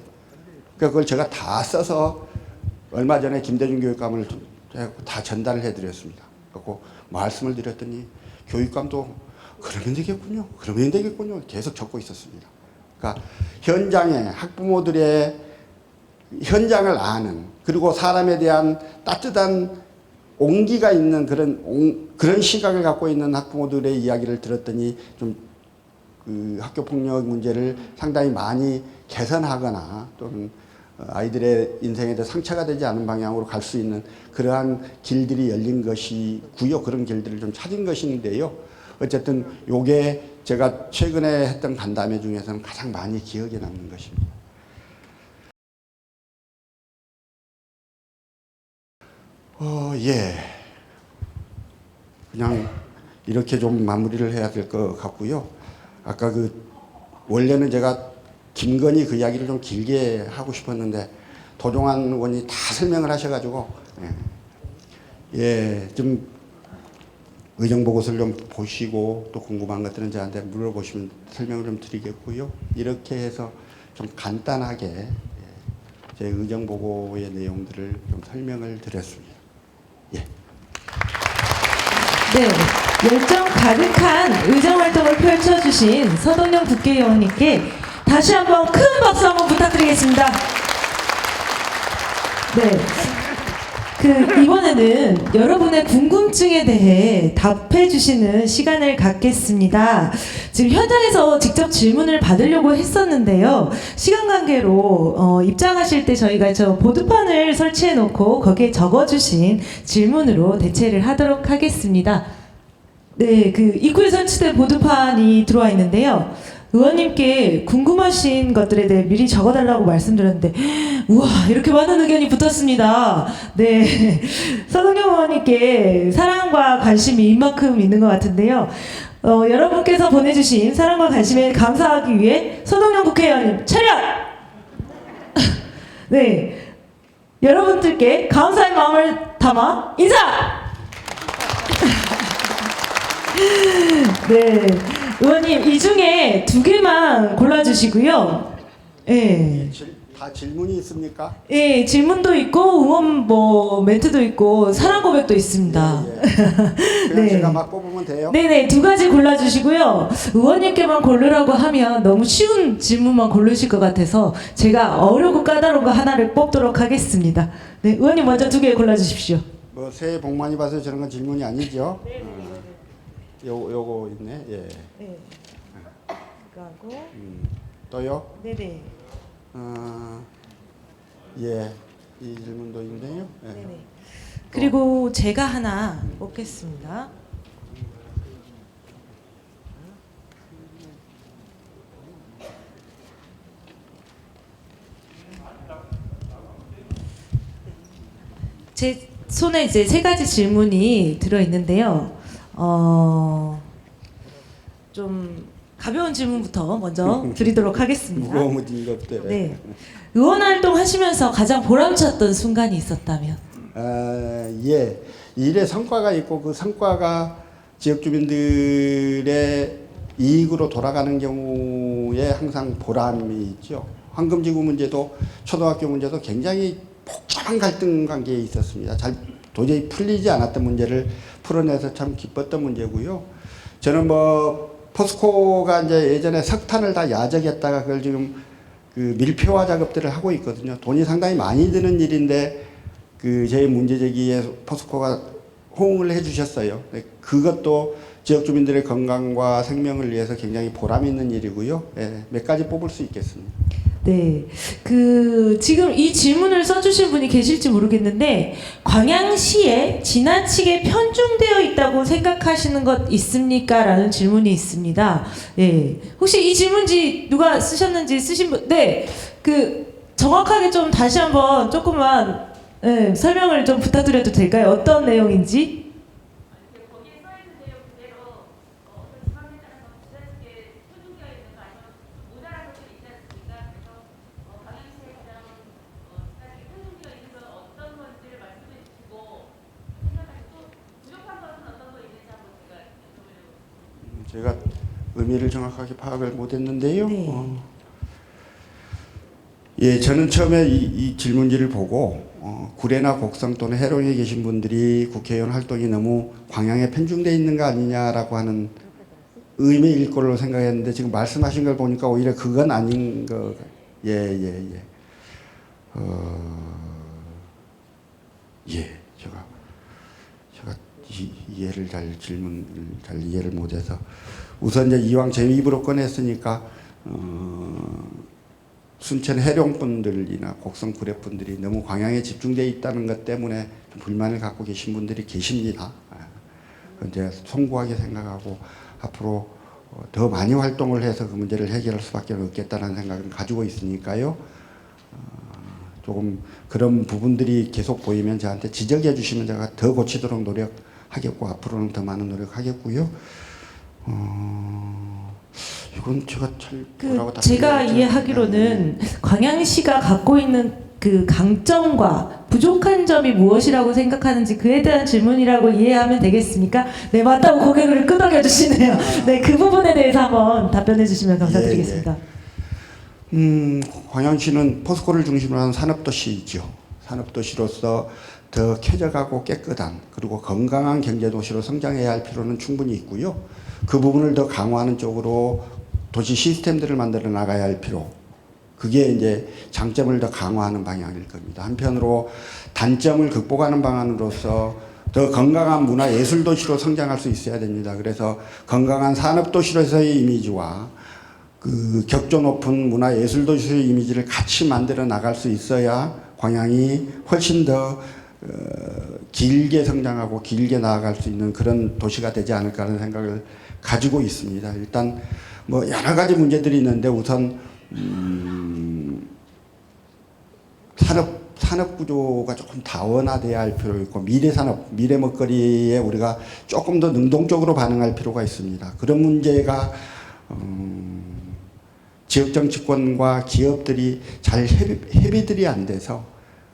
그걸 제가 다 써서 얼마 전에 김대중 교육감을 다 전달을 해드렸습니다. 그리고 말씀을 드렸더니 교육감도 그러면 되겠군요. 그러면 되겠군요. 계속 적고 있었습니다. 그러니까 현장에 학부모들의 현장을 아는 그리고 사람에 대한 따뜻한 온기가 있는 그런 시각을 갖고 있는 학부모들의 이야기를 들었더니 좀 그 학교 폭력 문제를 상당히 많이 개선하거나 또는 아이들의 인생에 대해 상처가 되지 않은 방향으로 갈 수 있는 그러한 길들이 열린 것이고요. 그런 길들을 좀 찾은 것인데요. 어쨌든 요게 제가 최근에 했던 간담회 중에서는 가장 많이 기억에 남는 것입니다. 예. 그냥 이렇게 좀 마무리를 해야 될 것 같고요. 아까 원래는 제가 김건희 그 이야기를 좀 길게 하고 싶었는데 도종환 의원이 다 설명을 하셔가지고 좀 의정보고서를 좀 보시고 또 궁금한 것들은 저한테 물어보시면 설명을 좀 드리겠고요. 이렇게 해서 좀 간단하게 제 의정보고의 내용들을 좀 설명을 드렸습니다. 예. 네, 열정 가득한 의정활동을 펼쳐주신 서동영 국회의원님께 다시 한번 큰 박수 한번 부탁드리겠습니다. 네. 이번에는 여러분의 궁금증에 대해 답해 주시는 시간을 갖겠습니다. 지금 현장에서 직접 질문을 받으려고 했었는데요. 시간 관계로 입장하실 때 저희가 저 보드판을 설치해 놓고 거기에 적어주신 질문으로 대체를 하도록 하겠습니다. 네, 입구에 설치된 보드판이 들어와 있는데요. 의원님께 궁금하신 것들에 대해 미리 적어달라고 말씀드렸는데 우와 이렇게 많은 의견이 붙었습니다. 네, 서동영 의원님께 사랑과 관심이 이만큼 있는 것 같은데요. 여러분께서 보내주신 사랑과 관심에 감사하기 위해 서동영 국회의원님 차렷! 네, 여러분들께 감사의 마음을 담아 인사! 네, 의원님 이 중에 2개만 골라주시고요. 예. 다 질문이 있습니까? 예, 질문도 있고 응원 뭐 멘트도 있고 사랑 고백도 있습니다. 그냥 제가 막 뽑으면 돼요? 네네, 2가지 골라주시고요. 의원님께만 고르라고 하면 너무 쉬운 질문만 고르실 것 같아서 제가 어려고 까다로운 거 하나를 뽑도록 하겠습니다. 네, 의원님 먼저 2개 골라주십시오. 뭐 새해 복 많이 받으세요 저런 건 질문이 아니죠? 요거 있네. 예. 네. 그거하고. 또요? 네네. 예. 이 질문도 있네요. 예. 네네. 그리고 제가 하나 뽑겠습니다. 제 손에 이제 3가지 질문이 들어 있는데요. 좀 가벼운 질문부터 먼저 드리도록 하겠습니다. 무거운 거 없대요. 네. 의원 활동 하시면서 가장 보람찼던 순간이 있었다면? 예. 일의 성과가 있고 그 성과가 지역 주민들의 이익으로 돌아가는 경우에 항상 보람이 있죠. 황금지구 문제도 초등학교 문제도 굉장히 복잡한 갈등 관계에 있었습니다. 도저히 풀리지 않았던 문제를 풀어내서 참 기뻤던 문제고요. 저는 뭐 포스코가 이제 예전에 석탄을 다 야적했다가 그걸 지금 그 밀폐화 작업들을 하고 있거든요. 돈이 상당히 많이 드는 일인데 그 제 문제 제기에 포스코가 호응을 해주셨어요. 그것도 지역 주민들의 건강과 생명을 위해서 굉장히 보람 있는 일이고요. 예, 몇 가지 뽑을 수 있겠습니다. 네, 지금 이 질문을 써주신 분이 계실지 모르겠는데 광양시에 지나치게 편중되어 있다고 생각하시는 것 있습니까? 라는 질문이 있습니다. 네, 혹시 이 질문지 누가 쓰셨는지 쓰신 분, 네, 정확하게 좀 다시 한번 조금만 설명을 좀 부탁드려도 될까요? 어떤 내용인지? 제가 의미를 정확하게 파악을 못했는데요. 네. 예, 저는 처음에 이 질문지를 보고 구례나 곡성 또는 해롱에 계신 분들이 국회의원 활동이 너무 광양에 편중되어 있는 거 아니냐라고 하는 의미일 걸로 생각했는데 지금 말씀하신 걸 보니까 오히려 그건 아닌 거. 예. 제가 이해를 질문을 잘 이해를 못해서 우선 이제 이왕 제 입으로 꺼냈으니까 순천 해룡 분들이나 곡성 구례 분들이 너무 광양에 집중되어 있다는 것 때문에 좀 불만을 갖고 계신 분들이 계십니다. 이제 송구하게 생각하고 앞으로 더 많이 활동을 해서 그 문제를 해결할 수밖에 없겠다는 생각을 가지고 있으니까요. 조금 그런 부분들이 계속 보이면 저한테 지적해 주시면 제가 더 고치도록 노력하겠고 앞으로는 더 많은 노력하겠고요. 이건 제가 잘 뭐라고 제가 이해하기로는 광양시가 갖고 있는 그 강점과 부족한 점이 무엇이라고 생각하는지 그에 대한 질문이라고 이해하면 되겠습니까? 네, 맞다고 고개를 끄덕여 주시네요. 네, 그 부분에 대해서 한번 답변해 주시면 감사드리겠습니다. 광양시는 포스코를 중심으로 한 산업도시이죠. 산업도시로서 더 쾌적하고 깨끗한 그리고 건강한 경제도시로 성장해야 할 필요는 충분히 있고요. 그 부분을 더 강화하는 쪽으로 도시 시스템들을 만들어 나가야 할 필요. 그게 이제 장점을 더 강화하는 방향일 겁니다. 한편으로 단점을 극복하는 방안으로서 더 건강한 문화 예술 도시로 성장할 수 있어야 됩니다. 그래서 건강한 산업 도시로서의 이미지와 그 격조 높은 문화 예술 도시의 이미지를 같이 만들어 나갈 수 있어야 광양이 훨씬 더 길게 성장하고 길게 나아갈 수 있는 그런 도시가 되지 않을까 하는 생각을 가지고 있습니다. 일단 뭐 여러 가지 문제들이 있는데 우선 산업 구조가 조금 다원화돼야 할 필요 있고 미래산업, 미래 먹거리에 우리가 조금 더 능동적으로 반응할 필요가 있습니다. 그런 문제가 지역 정치권과 기업들이 잘 협의들이 안 돼서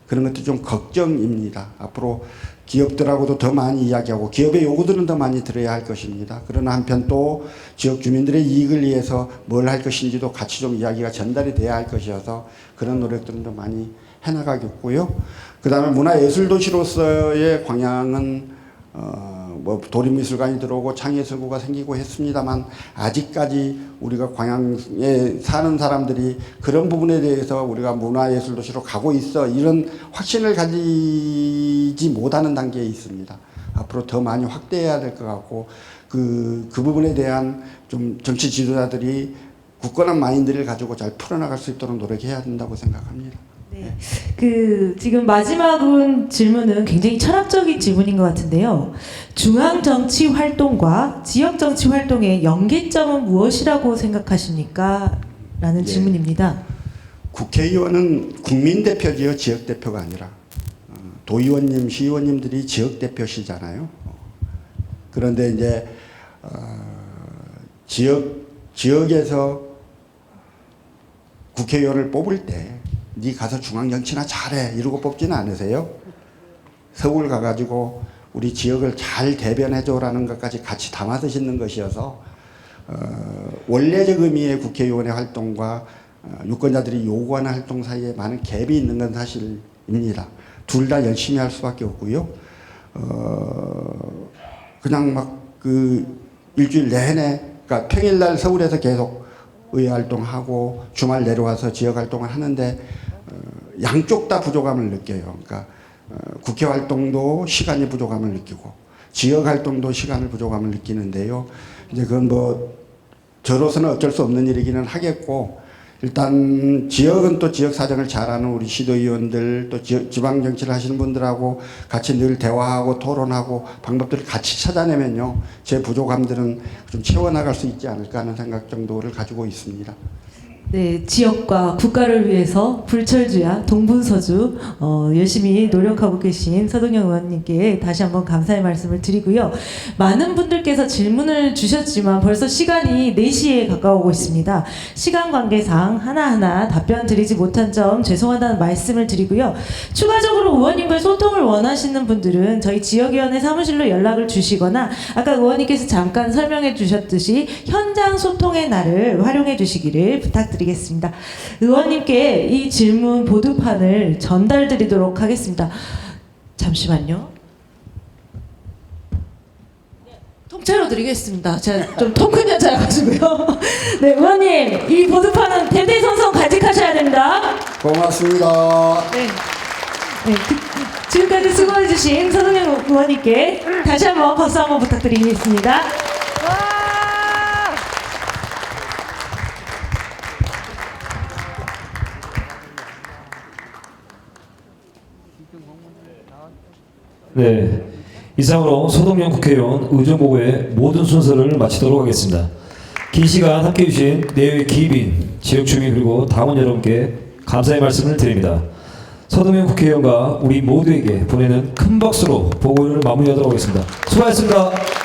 그런 것도 좀 걱정입니다. 앞으로 기업들하고도 더 많이 이야기하고 기업의 요구들은 더 많이 들어야 할 것입니다. 그러나 한편 또 지역 주민들의 이익을 위해서 뭘 할 것인지도 같이 좀 이야기가 전달이 돼야 할 것이어서 그런 노력들은 더 많이 해나가겠고요. 그 다음에 문화예술도시로서의 광양은 뭐 도립미술관이 들어오고 창예설구가 생기고 했습니다만 아직까지 우리가 광양에 사는 사람들이 그런 부분에 대해서 우리가 문화예술도시로 가고 있어 이런 확신을 가지지 못하는 단계에 있습니다. 앞으로 더 많이 확대해야 될 것 같고 그 부분에 대한 좀 정치 지도자들이 굳건한 마인드를 가지고 잘 풀어나갈 수 있도록 노력해야 된다고 생각합니다. 네. 지금 마지막 질문은 굉장히 철학적인 질문인 것 같은데요. 중앙 정치 활동과 지역 정치 활동의 연계점은 무엇이라고 생각하십니까? 라는 질문입니다. 국회의원은 국민 대표지요, 지역 대표가 아니라 도의원님, 시의원님들이 지역 대표시잖아요. 그런데 이제 지역에서 국회의원을 뽑을 때 네 가서 중앙정치나 잘해 이러고 뽑지는 않으세요. 서울 가가지고 우리 지역을 잘 대변해줘라는 것까지 같이 담아서 짓는 것이어서 원래적 의미의 국회의원의 활동과 유권자들이 요구하는 활동 사이에 많은 갭이 있는 건 사실입니다. 둘 다 열심히 할 수밖에 없고요. 그냥 막 일주일 내내, 그러니까 평일날 서울에서 계속 의회 활동하고 주말 내려와서 지역 활동을 하는데 양쪽 다 부족함을 느껴요. 그러니까 국회 활동도 시간이 부족함을 느끼고 지역 활동도 시간을 부족함을 느끼는데요. 이제 그건 뭐 저로서는 어쩔 수 없는 일이기는 하겠고 일단 지역은 또 지역 사정을 잘 아는 우리 시도의원들 또 지방 정치를 하시는 분들하고 같이 늘 대화하고 토론하고 방법들을 같이 찾아내면요. 제 부족함들은 좀 채워나갈 수 있지 않을까 하는 생각 정도를 가지고 있습니다. 네, 지역과 국가를 위해서 불철주야 동분서주 열심히 노력하고 계신 서동영 의원님께 다시 한번 감사의 말씀을 드리고요. 많은 분들께서 질문을 주셨지만 벌써 시간이 4시에 가까우고 있습니다. 시간 관계상 하나하나 답변 드리지 못한 점 죄송하다는 말씀을 드리고요. 추가적으로 의원님과 소통을 원하시는 분들은 저희 지역위원회 사무실로 연락을 주시거나 아까 의원님께서 잠깐 설명해 주셨듯이 현장 소통의 날을 활용해 주시기를 부탁드립니다. 드리겠습니다. 의원님께 이 질문 보드판을 전달드리도록 하겠습니다. 잠시만요. 통째로 드리겠습니다. 제가 좀 통 큰 여자여가지고요. 네, 의원님 이 보드판은 대대손손 간직하셔야 됩니다. 고맙습니다. 네. 지금까지 수고해주신 서동영 의원님께 다시 한번 박수 한번 부탁드리겠습니다. 네, 이상으로 서동영 국회의원 의정보고의 모든 순서를 마치도록 하겠습니다. 긴 시간 함께해 주신 내외 기입인, 지역 주민 그리고 당원 여러분께 감사의 말씀을 드립니다. 서동영 국회의원과 우리 모두에게 보내는 큰 박수로 보고를 마무리하도록 하겠습니다. 수고하셨습니다.